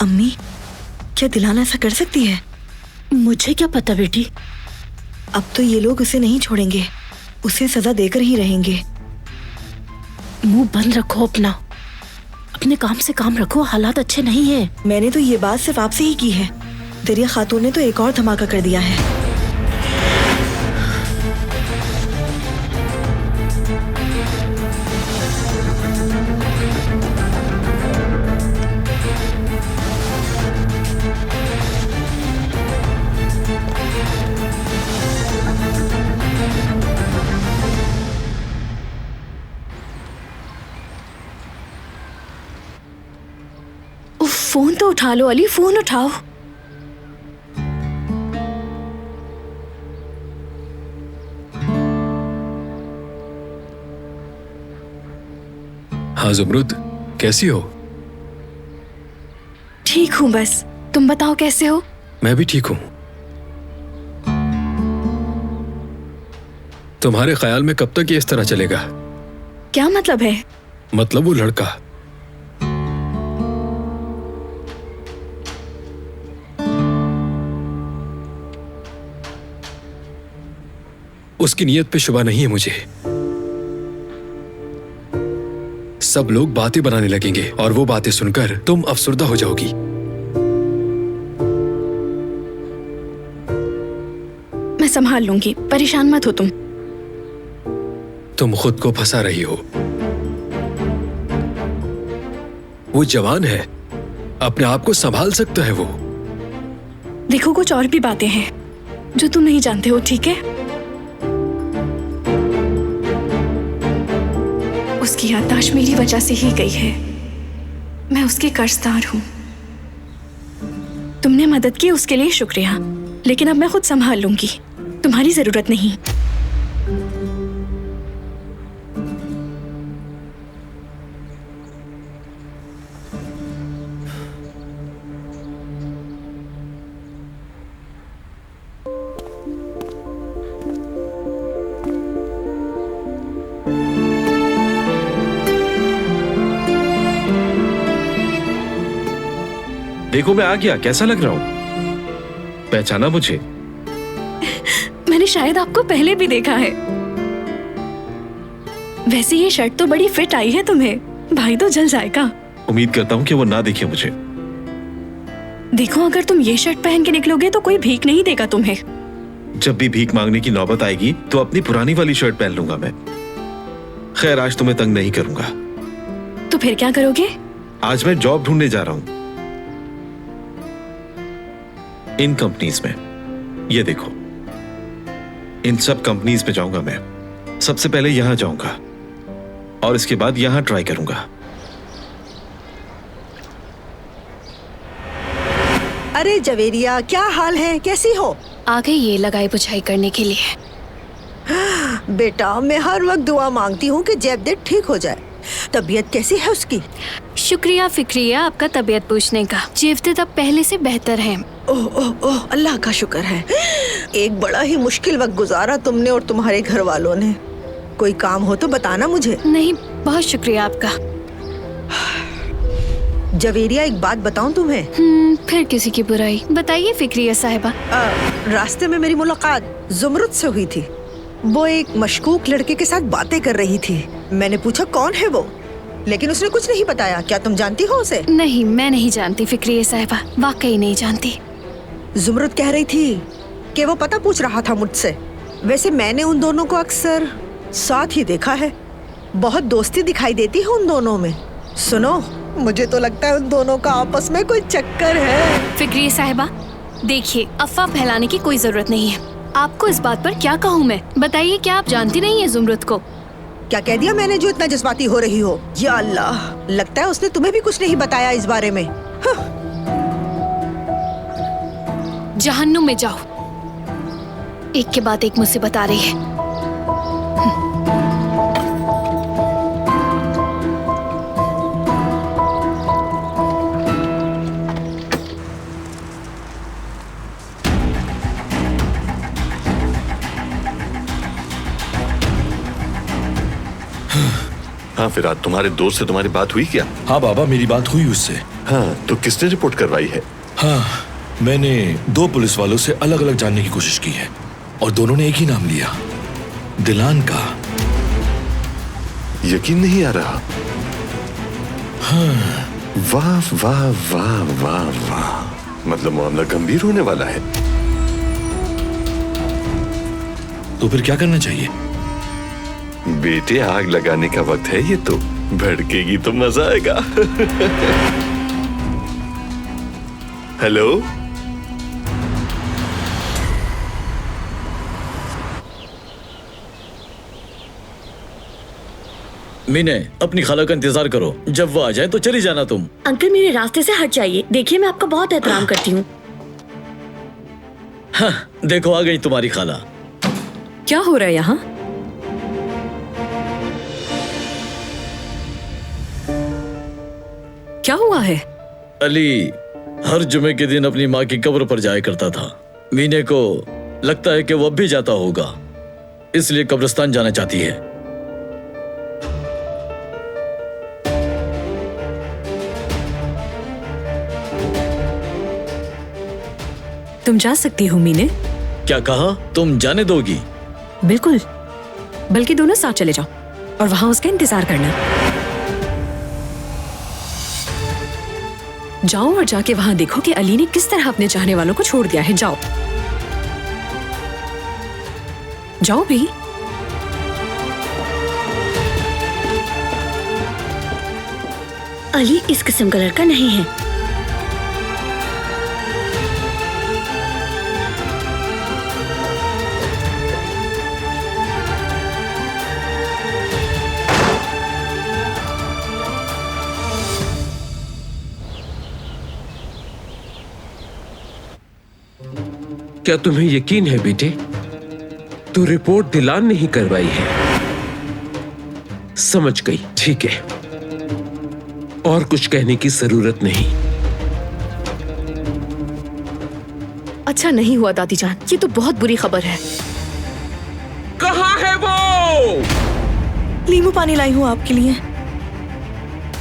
अम्मी, क्या दिलान ऐसा कर सकती है? मुझे क्या पता बेटी। अब तो ये लोग उसे नहीं छोड़ेंगे, उसे सजा देकर ही रहेंगे। मुंह बंद रखो अपना, अपने काम से काम रखो, हालात अच्छे नहीं है। मैंने तो ये बात सिर्फ आपसे ही की है। दरिया खातून ने तो एक और धमाका कर दिया है। फोन तो उठा लो अली, फोन उठाओ। हाँ ज़ुमरुद, कैसी हो? ठीक हूँ, बस तुम बताओ कैसे हो? मैं भी ठीक हूँ। तुम्हारे ख्याल में कब तक ये इस तरह चलेगा? क्या मतलब है? मतलब वो लड़का, उसकी नीयत पे शुबा नहीं है मुझे। सब लोग बातें बनाने लगेंगे और वो बातें सुनकर तुम अफसुर्दा हो जाओगी। मैं संभाल लूंगी, परेशान मत हो तुम। तुम खुद को फंसा रही हो। वो जवान है, अपने आप को संभाल सकता है वो। देखो, कुछ और भी बातें हैं जो तुम नहीं जानते हो, ठीक है? उसकी याददाश्त मेरी वजह से ही गई है। मैं उसकी कर्जदार हूं। तुमने मदद की, उसके लिए शुक्रिया, लेकिन अब मैं खुद संभाल लूंगी, तुम्हारी जरूरत नहीं। देखो, मैं आ गया। कैसा लग रहा हूं? पहचाना मुझे? मैंने शायद आपको पहले भी देखा है। वैसे ये शर्ट तो बड़ी फिट आई है तुम्हें, भाई तो जल जाएगा। उम्मीद करता हूं कि वो ना देखे मुझे। देखो, अगर तुम ये शर्ट पहन के निकलोगे तो कोई भीख नहीं देगा तुम्हें। जब भी भीख मांगने की नौबत आएगी तो अपनी पुरानी वाली शर्ट पहन लूंगा मैं। खैर, आज तुम्हें तंग नहीं करूंगा। तो फिर क्या करोगे? आज मैं जॉब ढूंढने जा रहा हूं इन कंपनीज में। ये देखो, इन सब कंपनीज में जाऊंगा मैं। सबसे पहले यहां जाऊंगा और इसके बाद यहां ट्राई करूंगा। अरे जवेरिया, क्या हाल है? कैसी हो? आ गई ये लगाई बुझाई करने के लिए। बेटा, मैं हर वक्त दुआ मांगती हूँ कि जेवदेत ठीक हो जाए। तबीयत कैसी है उसकी? शुक्रिया फिक्रिया आपका तबीयत पूछने का। जेवदेत अब पहले से बेहतर है। ओह ओह ओह, अल्लाह का शुक्र है। एक बड़ा ही मुश्किल वक्त गुजारा तुमने और तुम्हारे घर वालों ने। कोई काम हो तो बताना मुझे। नहीं, बहुत शुक्रिया आपका। जवेरिया, एक बात बताऊं तुम्हें? फिर किसी की बुराई? बताइए फिक्रिया साहिबा। रास्ते में मेरी मुलाकात जुमरुद से हुई थी। वो एक मशकूक लड़के के साथ बातें कर रही थी। मैंने पूछा कौन है वो, लेकिन उसने कुछ नहीं बताया। क्या तुम जानती हो उसे? नहीं, मैं नहीं जानती फिक्रिया साहिबा, वाकई नहीं जानती। जुमरुद कह रही थी कि वो पता पूछ रहा था मुझसे। वैसे मैंने उन दोनों को अक्सर साथ ही देखा है। बहुत दोस्ती दिखाई देती है उन दोनों में। सुनो, मुझे तो लगता है उन दोनों का आपस में कोई चक्कर है। फिक्रिया साहिबा, देखिए, अफवाह फैलाने की कोई जरूरत नहीं है। आपको इस बात पर क्या कहूँ मैं? बताइए, क्या आप जानती नहीं है जुमरुद को? क्या कह दिया मैंने जो इतना जज्बाती हो रही हो? या अल्लाह, लगता है उसने तुम्हें भी कुछ नहीं बताया इस बारे में। जहन्नुम में जाओ, एक के बाद एक मुसीबत आ रही है। हाँ फिराद, तुम्हारे दोस्त से तुम्हारी बात हुई क्या? हाँ बाबा, मेरी बात हुई उससे। हाँ, तो किसने रिपोर्ट करवाई है? हाँ, मैंने 2 पुलिस वालों से अलग अलग जानने की कोशिश की है और दोनों ने एक ही नाम लिया, दिलान का। यकीन नहीं आ रहा। हाँ। वाह वाह वाह वाह वाह, मतलब मामला गंभीर होने वाला है। तो फिर क्या करना चाहिए? बेटे, आग लगाने का वक्त है ये तो। भड़केगी तो मजा आएगा। हेलो, मीने, अपनी खाला का इंतजार करो। जब वो आ जाए तो चली जाना तुम। अंकल, मेरे रास्ते से हट जाइए। देखिए, मैं आपका बहुत एहतराम करती हूँ। हाँ, देखो आ गई तुम्हारी खाला। क्या हो रहा है यहाँ? क्या हुआ है? अली हर जुमे के दिन अपनी माँ की कब्र पर जाया करता था। मीने को लगता है कि वो अब भी जाता होगा, इसलिए कब्रिस्तान जाना चाहती है। तुम जा सकती हो मीने। क्या कहा? तुम जाने दोगी? बिल्कुल, बल्कि दोनों साथ चले जाओ और वहां उसका इंतजार करना। जाओ और जाके वहां देखो कि अली ने किस तरह अपने चाहने वालों को छोड़ दिया है। जाओ जाओ भी। अली इस किस्म का लड़का नहीं है। क्या तुम्हें यकीन है बेटे? तो रिपोर्ट दिलान नहीं करवाई है। समझ गई, ठीक है। और कुछ कहने की जरूरत नहीं। अच्छा नहीं हुआ दादी जान, ये तो बहुत बुरी खबर है। कहाँ है वो? नींबू पानी लाई हूँ आपके लिए।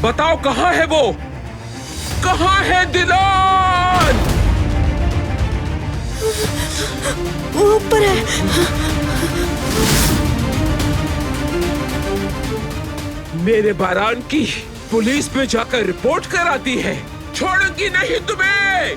बताओ कहाँ है वो? कहाँ है दिलान? वो ऊपर है। मेरे बारान की पुलिस पे जाकर रिपोर्ट कराती है। छोड़ूंगी नहीं तुम्हें।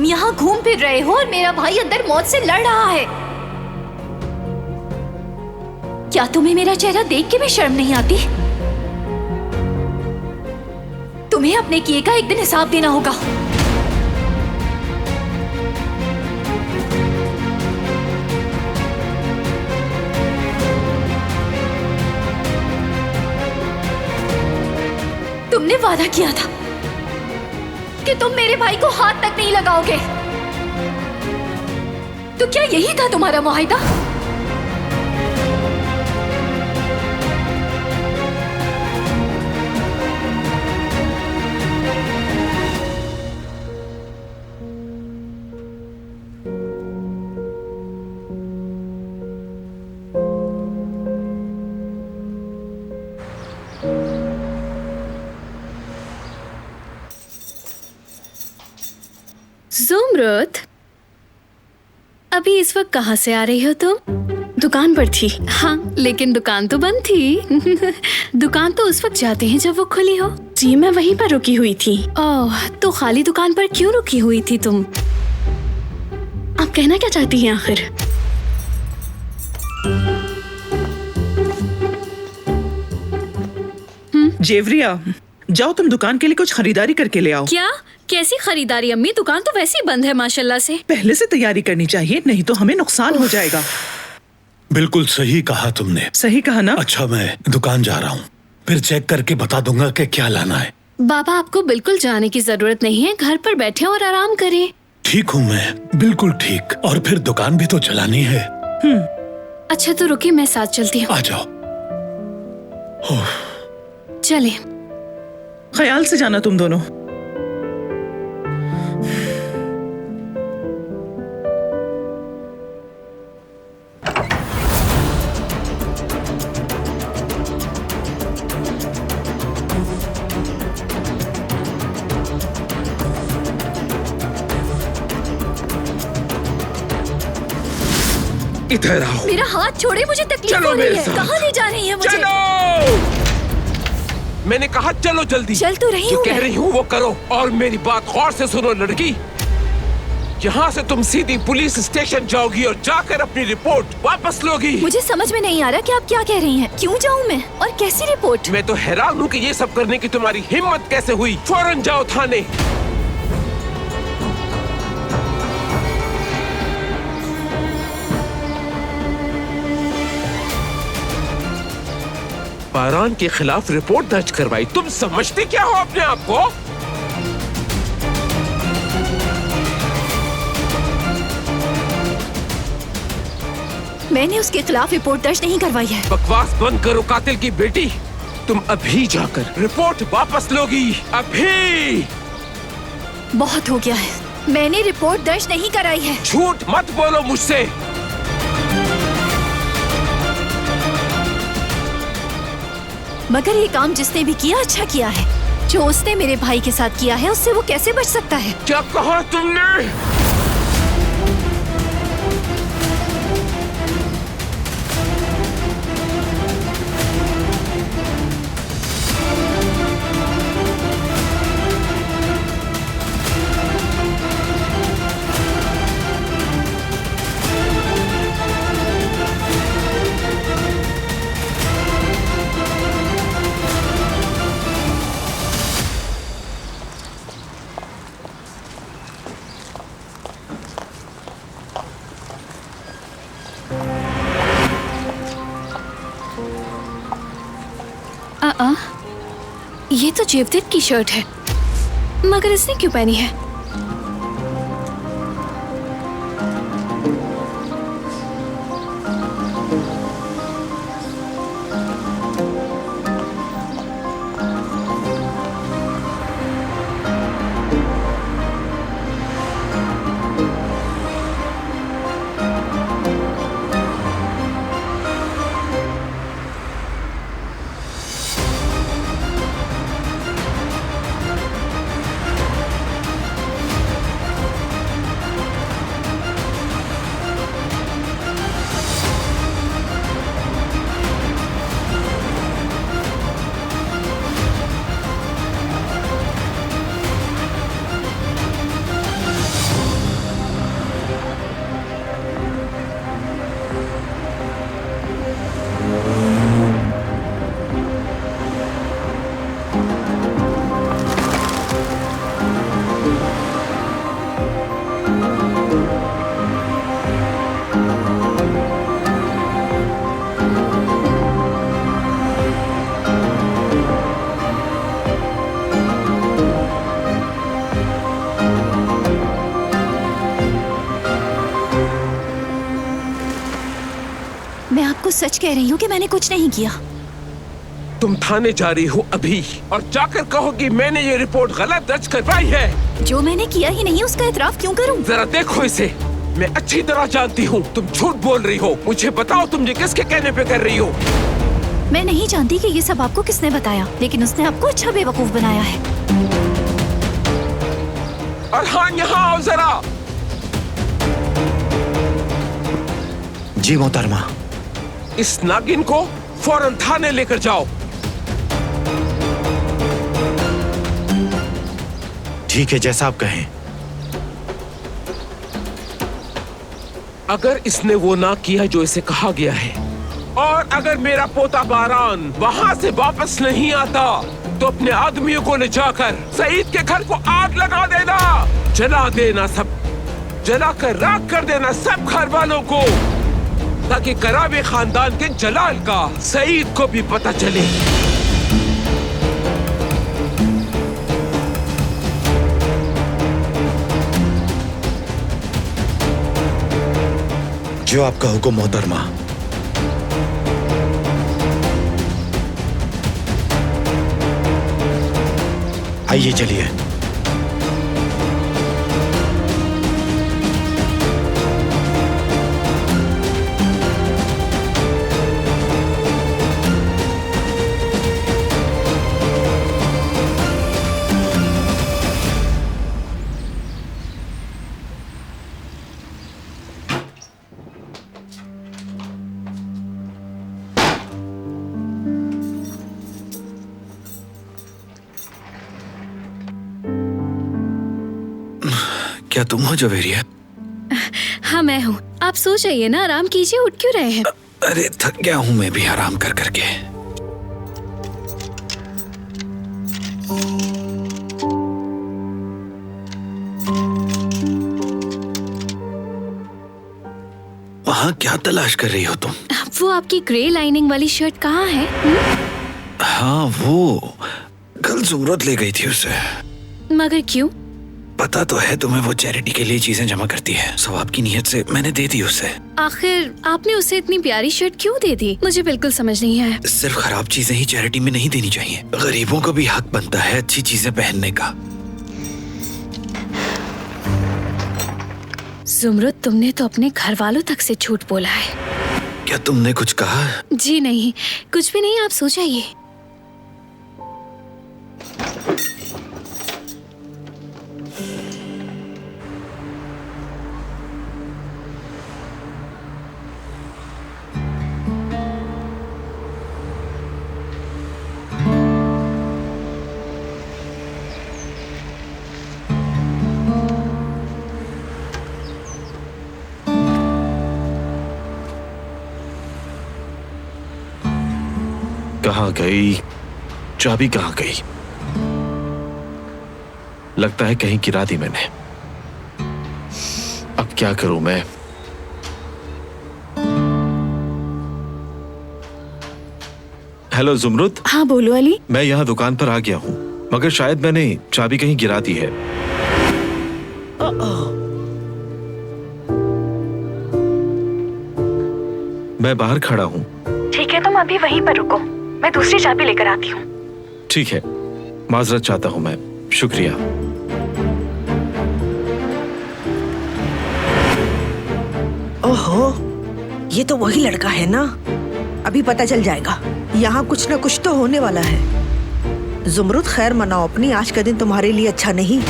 यहाँ घूम फिर रहे हो और मेरा भाई अंदर मौत से लड़ रहा है। क्या तुम्हें मेरा चेहरा देख के भी शर्म नहीं आती? तुम्हें अपने किए का एक दिन हिसाब देना होगा। तुमने वादा किया था कि तुम मेरे भाई को हाथ तक नहीं लगाओगे, तो क्या यही था तुम्हारा मुआहिदा? ज़ुमरत, अभी इस वक्त कहाँ से आ रही हो तुम? दुकान पर थी। हाँ, लेकिन दुकान तो बंद थी। दुकान तो उस वक्त जाते हैं जब वो खुली हो। जी, मैं वहीं पर रुकी हुई थी। ओह, तो खाली दुकान पर क्यों रुकी हुई थी तुम? आप कहना क्या चाहती हैं आखिर? जेवरिया, जाओ तुम दुकान के लिए कुछ खरीदारी करके ले आओ। क्या? कैसी खरीदारी अम्मी? दुकान तो वैसे ही बंद है माशाल्लाह से। पहले से तैयारी करनी चाहिए, नहीं तो हमें नुकसान हो जाएगा। बिल्कुल सही कहा तुमने। सही कहा ना? अच्छा, मैं दुकान जा रहा हूँ, फिर चेक करके बता दूंगा कि क्या लाना है। बाबा, आपको बिल्कुल जाने की जरूरत नहीं है, घर पर बैठे और आराम करें। ठीक हूँ मैं, बिल्कुल ठीक। और फिर दुकान भी तो चलानी है। अच्छा तो रुकिए, मैं साथ चलती हूँ। आ जाओ। चले। ख्याल से जाना तुम दोनों। इधर आओ। मेरा हाथ छोड़े, मुझे तकलीफ हो रही है। कहाँ ले जा रही है मुझे? चलो! मैंने कहा चलो जल्दी। चल तो रही हूँ। जो कह रही हूँ वो करो और मेरी बात गौर से सुनो लड़की। यहाँ से तुम सीधी पुलिस स्टेशन जाओगी और जाकर अपनी रिपोर्ट वापस लोगी। मुझे समझ में नहीं आ रहा कि आप क्या कह रही हैं। क्यों जाऊँ मैं और कैसी रिपोर्ट? मैं तो हैरान हूँ कि ये सब करने की तुम्हारी हिम्मत कैसे हुई। फौरन जाओ थाने। बारान के खिलाफ रिपोर्ट दर्ज करवाई। तुम समझते क्या हो अपने आप को? मैंने उसके खिलाफ रिपोर्ट दर्ज नहीं करवाई है। बकवास बंद करो कातिल की बेटी। तुम अभी जाकर रिपोर्ट वापस लोगी, अभी। बहुत हो गया है, मैंने रिपोर्ट दर्ज नहीं कराई है। झूठ मत बोलो मुझसे। मगर ये काम जिसने भी किया अच्छा किया है। जो उसने मेरे भाई के साथ किया है उससे वो कैसे बच सकता है? क्या कहा तुमने? ये तो जेवदेव की शर्ट है, मगर इसने क्यों पहनी है? सच कह रही हूँ कि मैंने कुछ नहीं किया। तुम थाने जा रही हो अभी और जाकर कहोगी मैंने ये रिपोर्ट गलत दर्ज करवाई है। जो मैंने किया ही नहीं उसका इतराफ क्यों करूं? जरा देखो इसे, मैं अच्छी तरह जानती हूँ तुम झूठ बोल रही हो। मुझे बताओ तुम ये किसके कहने पे कर रही हो? मैं नहीं जानती कि ये सब आपको किसने बताया, लेकिन उसने आपको अच्छा बेवकूफ बनाया है। और हाँ, यहाँ आओ जरा। जी मोहतरमा। इस नागिन को फौरन थाने लेकर जाओ। ठीक है, जैसा आप कहें। अगर इसने वो ना किया जो इसे कहा गया है, और अगर मेरा पोता बारान वहाँ से वापस नहीं आता, तो अपने आदमियों को ले जाकर सईद के घर को आग लगा देना, जला देना, सब जलाकर राख कर देना सब घर वालों को, ताकि कराबे खानदान के जलाल का सईद को भी पता चले। जो आपका हुक्म मोहतरमा। आइए चलिए। क्या तुम हो जवेरिया? हाँ मैं हूँ। आप सो जाइए ना, आराम कीजिए। उठ क्यों रहे हैं? अरे थक गया हूँ मैं भी आराम कर करके। वहाँ क्या तलाश कर रही हो तुम? वो आपकी ग्रे लाइनिंग वाली शर्ट कहाँ है? हाँ वो कल जुमरत ले गई थी उसे। मगर क्यों? पता तो है तुम्हें, वो चैरिटी के लिए चीजें जमा करती है। सवाब की नीयत से मैंने दे दी उसे। आखिर आपने उसे इतनी प्यारी शर्ट क्यों दे दी? मुझे बिल्कुल समझ नहीं आया। सिर्फ खराब चीजें ही चैरिटी में नहीं देनी चाहिए। गरीबों को भी हक बनता है अच्छी चीजें पहनने का। जुमरुद, तुमने तो अपने घर वालों तक से झूठ बोला है। क्या तुमने कुछ कहा? जी नहीं, कुछ भी नहीं। आप सो जाइए। कहाँ गई? चाबी कहाँ गई? लगता है कहीं गिरा दी मैंने। अब क्या करूं मैं? हेलो जुमरुद। हाँ बोलो अली। मैं यहाँ दुकान पर आ गया हूँ, मगर शायद मैंने चाबी कहीं गिरा दी है। मैं बाहर खड़ा हूँ। ठीक है, तुम अभी वहीं पर रुको, मैं दूसरी चाबी लेकर आती हूँ। ठीक है, माजरत चाहता हूँ मैं। शुक्रिया। ओहो, ये तो वही लड़का है ना। अभी पता चल जाएगा। यहाँ कुछ ना कुछ तो होने वाला है। जुमरुद खैर मनाओ अपनी, आज का दिन तुम्हारे लिए अच्छा नहीं।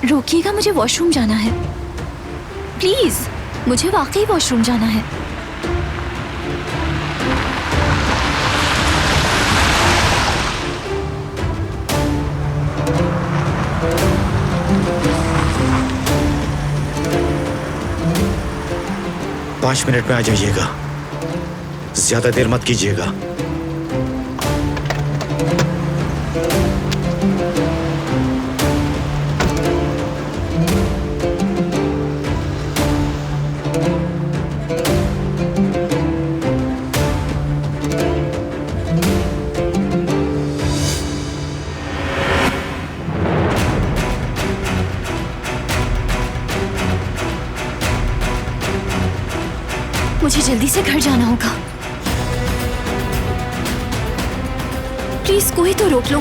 रोकिएगा, मुझे वॉशरूम जाना है। प्लीज, मुझे वाकई वॉशरूम जाना है। पाँच मिनट में आ जाइएगा, ज्यादा देर मत कीजिएगा। मुझे जल्दी से घर जाना होगा। प्लीज कोई तो रोक लो।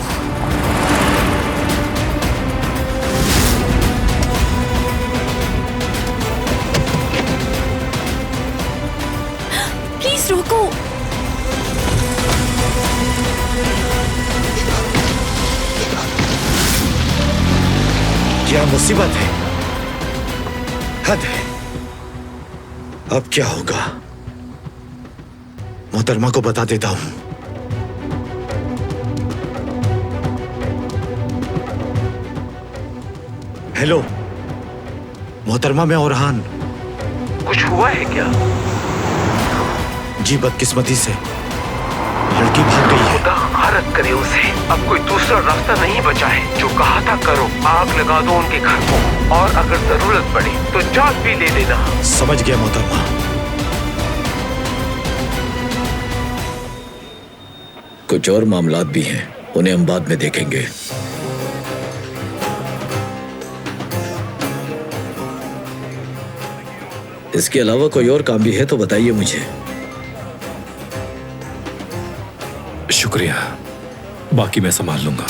प्लीज रोको। क्या मुसीबत है, हद है। अब क्या होगा, मोहतरमा को बता देता हूं। हेलो मोहतरमा, मैं ओरहान। कुछ हुआ है क्या? जी बदकिस्मती से लड़की भाग गई है। खुदा हरत करे उसे। अब कोई दूसरा रास्ता नहीं बचा है। जो कहा था करो, आग लगा दो उनके घर को, और अगर जरूरत पड़े तो जान भी ले लेना। समझ गया मोहतरमा। कुछ और मामलात भी हैं, उन्हें हम बाद में देखेंगे। इसके अलावा कोई और काम भी है तो बताइए मुझे। शुक्रिया, बाकी मैं संभाल लूंगा।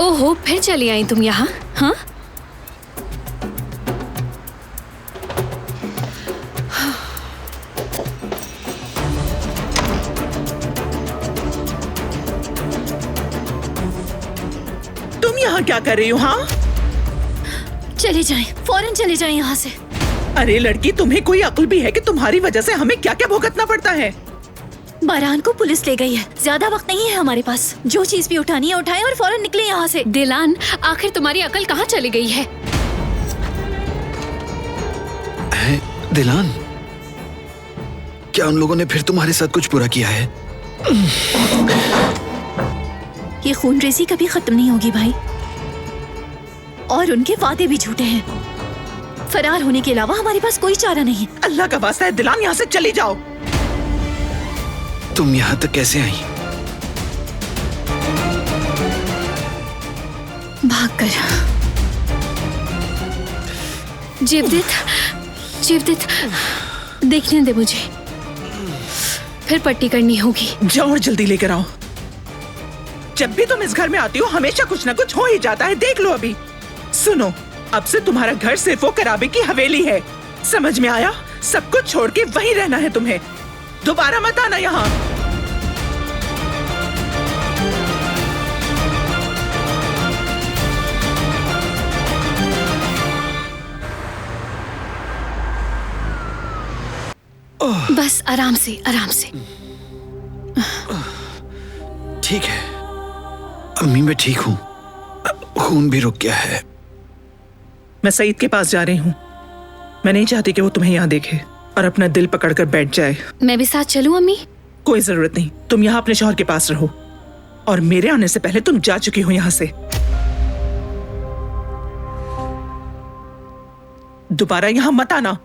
ओहो, फिर चली आई तुम यहाँ? हाँ, तुम यहाँ क्या कर रही हो? हाँ, चले जाएं, फौरन चले जाएं यहाँ से। अरे लड़की, तुम्हें कोई अक्ल भी है कि तुम्हारी वजह से हमें क्या क्या भुगतना पड़ता है? बारान को पुलिस ले गई है, ज्यादा वक्त नहीं है हमारे पास। जो चीज भी उठानी है उठाएं और फौरन निकले यहाँ से। दिलान, आखिर तुम्हारी अकल कहाँ चली गई है? दिलान, क्या उन लोगों ने फिर तुम्हारे साथ कुछ बुरा किया है? ये खूनरेजी कभी खत्म नहीं होगी भाई, और उनके वादे भी झूठे हैं। फरार होने के अलावा हमारे पास कोई चारा नहीं। अल्लाह का वास्ता है दिलान, यहाँ से चली जाओ। तुम यहाँ तक कैसे आई? भागकर। जीवदित, देखने दे मुझे, फिर पट्टी करनी होगी। जाओ और जल्दी लेकर आओ। जब भी तुम इस घर में आती हो हमेशा कुछ न कुछ हो ही जाता है, देख लो अभी। सुनो, अब से तुम्हारा घर सिर्फ वो कराबे की हवेली है, समझ में आया? सब कुछ छोड़ के वहीं रहना है तुम्हें, दोबारा मत आना यहाँ। बस आराम से, आराम से। ठीक है अम्मी, मैं ठीक हूँ, खून भी रुक गया है। मैं सईद के पास जा रही हूँ। मैं नहीं चाहती कि वो तुम्हें यहाँ देखे और अपना दिल पकड़कर बैठ जाए। मैं भी साथ चलूं अम्मी? कोई जरूरत नहीं, तुम यहाँ अपने शौहर के पास रहो, और मेरे आने से पहले तुम जा चुकी हो यहाँ से। दोबारा यहाँ मत आना।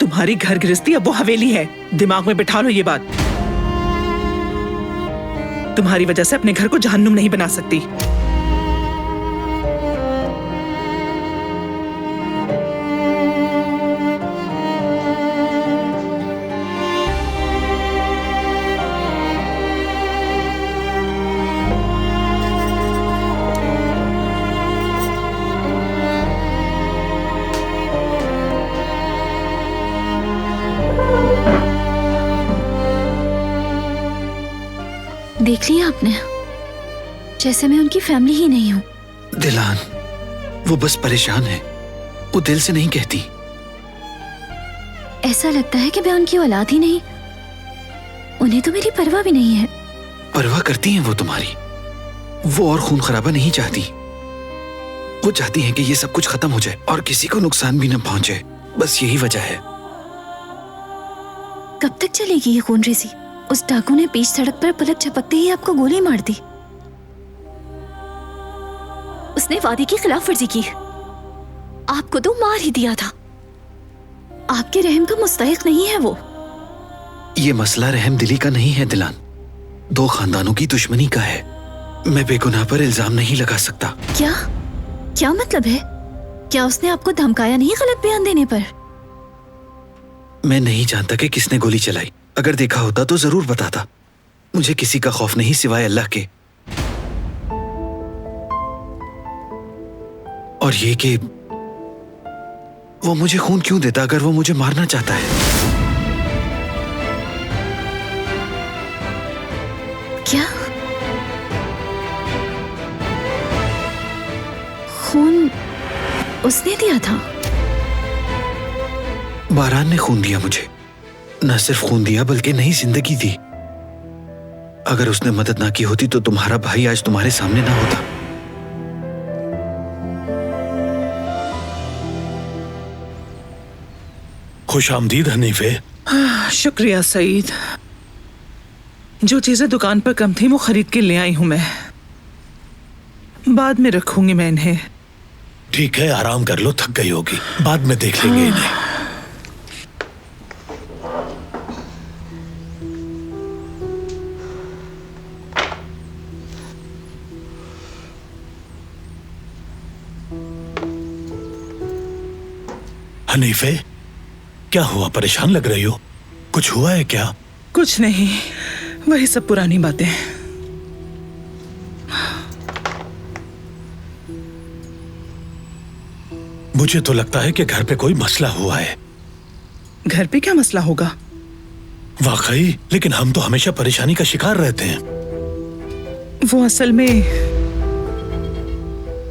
तुम्हारी घर गृहस्थी अब वो हवेली है, दिमाग में बिठा लो ये बात। तुम्हारी वजह से अपने घर को जहन्नुम नहीं बना सकती। देख लिया आपने, जैसे मैं उनकी फैमिली ही नहीं हूँ। दिलान, वो बस परेशान है, वो दिल से नहीं कहती। ऐसा लगता है कि मैं उनकी औलाद ही नहीं, उन्हें तो मेरी परवाह भी नहीं है। परवाह करती हैं वो तुम्हारी, वो और खून खराबा नहीं चाहती। वो चाहती हैं कि ये सब कुछ खत्म हो जाए और किसी को नुकसान भी न पहुंचे, बस यही वजह है। कब तक चलेगी ये खूनरेजी? उस डाकू ने बीच सड़क पर पलक झपकते ही आपको गोली मार दी। उसने वादे की खिलाफ वर्जी की, आपको तो मार ही दिया था। आपके रहम का मुस्तहिक नहीं है वो। ये मसला रहम दिली का नहीं है दिलान, दो खानदानों की दुश्मनी का है। मैं बेगुनाह पर इल्जाम नहीं लगा सकता। क्या क्या मतलब है? क्या उसने आपको धमकाया नहीं गलत बयान देने पर? मैं नहीं जानता कि किसने गोली चलाई। अगर देखा होता तो जरूर बताता। मुझे किसी का खौफ नहीं सिवाय अल्लाह के। और ये कि वो मुझे खून क्यों देता अगर वो मुझे मारना चाहता है? क्या खून उसने दिया था? बारान ने खून दिया मुझे। न सिर्फ खून दिया बल्कि नई जिंदगी दी। अगर उसने मदद ना की होती तो तुम्हारा भाई आज तुम्हारे सामने ना होता। खुश आमदीद हनीफे। शुक्रिया सईद। जो चीजें दुकान पर कम थी वो खरीद के ले आई हूं मैं। बाद में रखूंगी मैं इन्हें। ठीक है, आराम कर लो, थक गई होगी, बाद में देख लेंगे इन्हें। हनीफे, क्या हुआ? परेशान लग रही हो? कुछ हुआ है क्या? कुछ नहीं, वही सब पुरानी बातें। मुझे तो लगता है कि घर पे कोई मसला हुआ है। घर पे क्या मसला होगा? वाकई, लेकिन हम तो हमेशा परेशानी का शिकार रहते हैं। वो असल में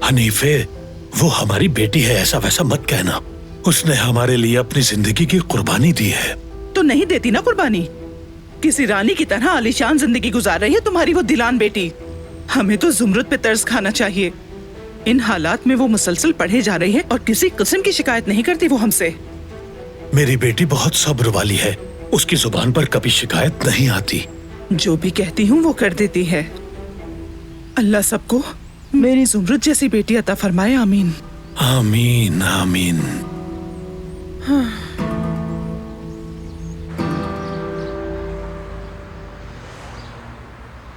हनीफे, वो हमारी बेटी है, ऐसा वैसा मत कहना। उसने हमारे लिए अपनी जिंदगी की कुर्बानी दी है। तो नहीं देती ना कुर्बानी? किसी रानी की तरह आलीशान जिंदगी गुजार रही है तुम्हारी वो दिलान बेटी। हमें तो जुमरुद पे तरस खाना चाहिए। इन हालात में वो मुसलसल पढ़े जा रही है और किसी किस्म की शिकायत नहीं करती वो हमसे। मेरी बेटी बहुत सब्र वाली है, उसकी जुबान पर कभी शिकायत नहीं आती। जो भी कहती हूँ वो कर देती है। अल्लाह सबको मेरी जुमरुद जैसी बेटी अता फरमाए। आमीन आमीन आमीन। हाँ।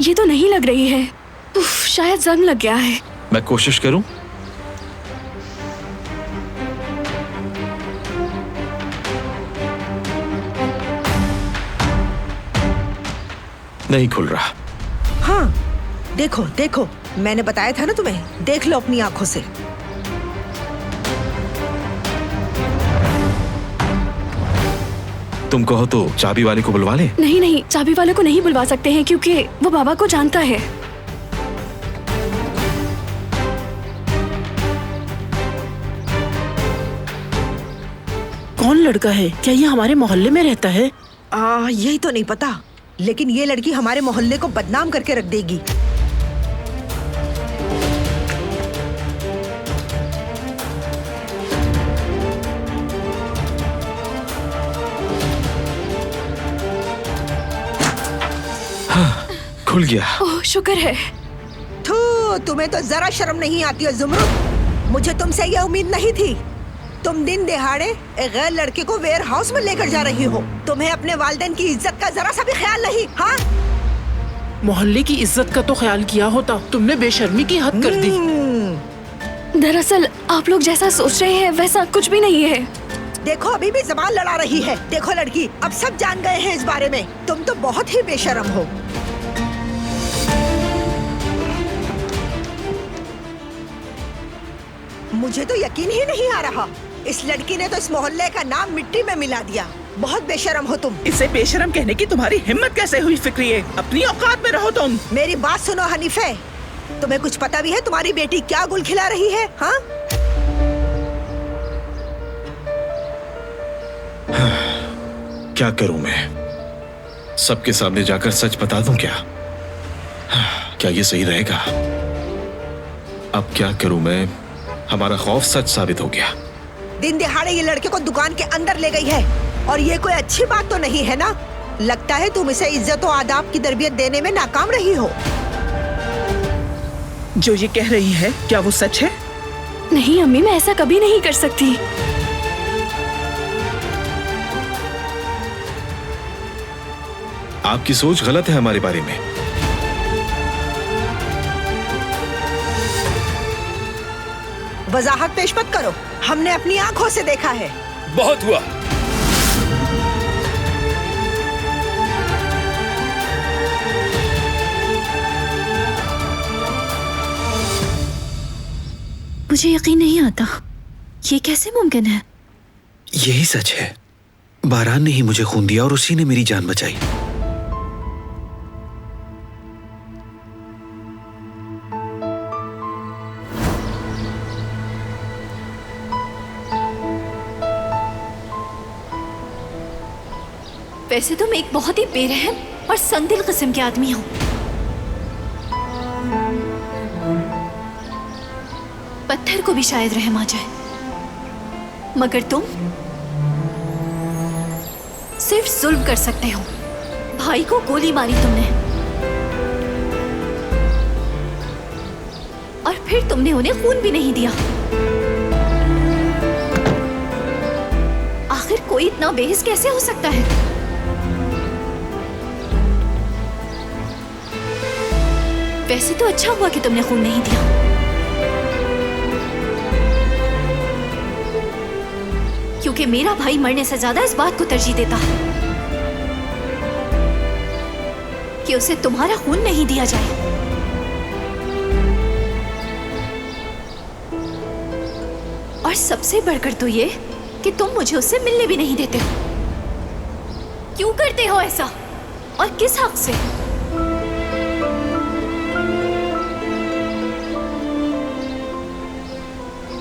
ये तो नहीं लग रही है। उफ, शायद जंग लग गया है। मैं कोशिश करूं? नहीं खुल रहा। हाँ, देखो देखो, मैंने बताया था ना तुम्हें, देख लो अपनी आंखों से। तुम कहो तो चाबी वाले को बुलवा ले? नहीं नहीं, चाबी वाले को नहीं बुलवा सकते हैं क्योंकि वो बाबा को जानता है। कौन लड़का है? क्या ये हमारे मोहल्ले में रहता है? यही तो नहीं पता, लेकिन ये लड़की हमारे मोहल्ले को बदनाम करके रख देगी। खुल गया। ओह, शुक्र है। तुम्हें तो जरा शर्म नहीं आती है जुमरुद। मुझे तुमसे यह उम्मीद नहीं थी। तुम दिन दिहाड़े एक गैर लड़के को वेयर हाउस में लेकर जा रही हो। तुम्हें अपने वालिदैन की इज्जत का जरा सा भी ख्याल नहीं। हाँ, मोहल्ले की इज्जत का तो ख्याल किया होता, तुमने बेशर्मी की हद कर दी। दरअसल आप लोग जैसा सोच रहे हैं वैसा कुछ भी नहीं है। देखो अभी भी जबान लड़ा रही है। देखो लड़की, अब सब जान गए हैं इस बारे में। तुम तो बहुत ही बेशर्म हो। मुझे तो यकीन ही नहीं आ रहा, इस लड़की ने तो इस मोहल्ले का नाम मिट्टी में मिला दिया। बहुत बेशर्म हो तुम। इसे बेशर्म कहने की तुम्हारी हिम्मत कैसे हुई फिक्रिये? अपनी औकात में रहो तुम। मेरी बात सुनो हनीफे, तुम्हें कुछ पता भी है तुम्हारी बेटी क्या गुल खिला रही है? हाँ, क्या करूं मैं? सबके सामने जाकर सच बता दूं क्या? क्या ये सही रहेगा? अब क्या करूं मैं? हमारा खौफ सच साबित हो गया। दिन दिहाड़े ये लड़के को दुकान के अंदर ले गई है और ये कोई अच्छी बात तो नहीं है ना? लगता है तुम इसे इज्जत और आदाब की तरबियत देने में नाकाम रही हो। जो ये कह रही है क्या वो सच है? नहीं अम्मी, मैं ऐसा कभी नहीं कर सकती। आपकी सोच गलत है हमारे बारे में। वजाहत पेश मत करो, हमने अपनी आंखों से देखा है। बहुत हुआ। मुझे यकीन नहीं आता, ये कैसे मुमकिन है? यही सच है। बारान ने ही मुझे खून दिया और उसी ने मेरी जान बचाई। वैसे तुम एक बहुत ही बेरहम और संदिल किस्म के आदमी हो। पत्थर को भी शायद रहम आ जाए, मगर तुम सिर्फ जुल्म कर सकते हो। भाई को गोली मारी तुमने और फिर तुमने उन्हें खून भी नहीं दिया। आखिर कोई इतना बेहिस कैसे हो सकता है? वैसे तो अच्छा हुआ कि तुमने खून नहीं दिया, क्योंकि मेरा भाई मरने से ज्यादा इस बात को तरजीह देता कि उसे तुम्हारा खून नहीं दिया जाए। और सबसे बढ़कर तो ये कि तुम मुझे उससे मिलने भी नहीं देते हो। क्यों करते हो ऐसा और किस हक से?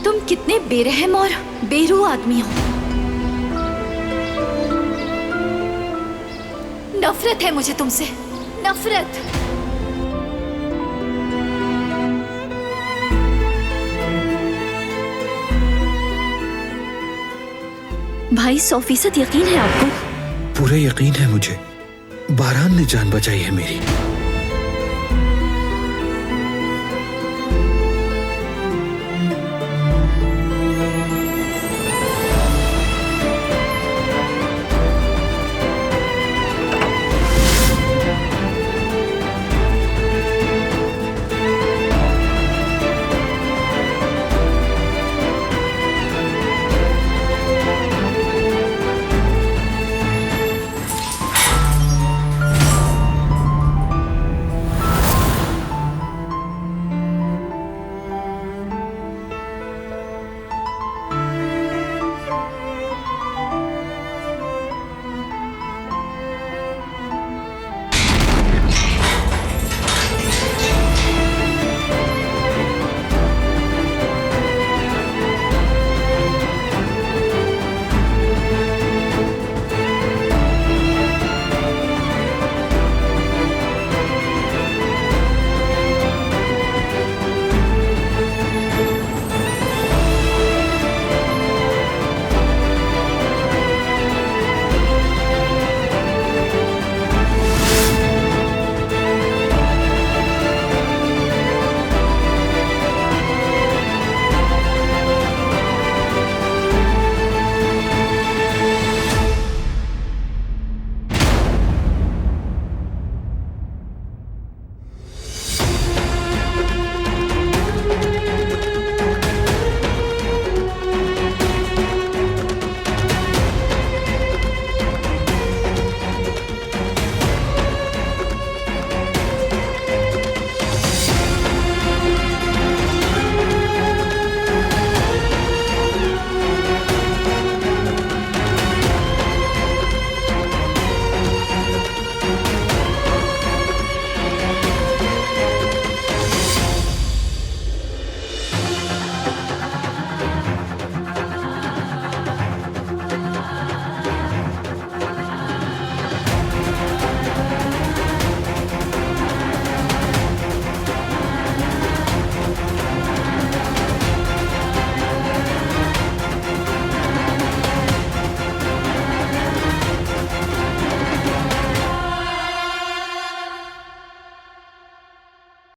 तुम कितने बेरहम और बेरूह आदमी हो। नफरत है मुझे तुमसे, नफरत। भाई 100% यकीन है आपको? पूरा यकीन है मुझे। बारान ने जान बचाई है मेरी।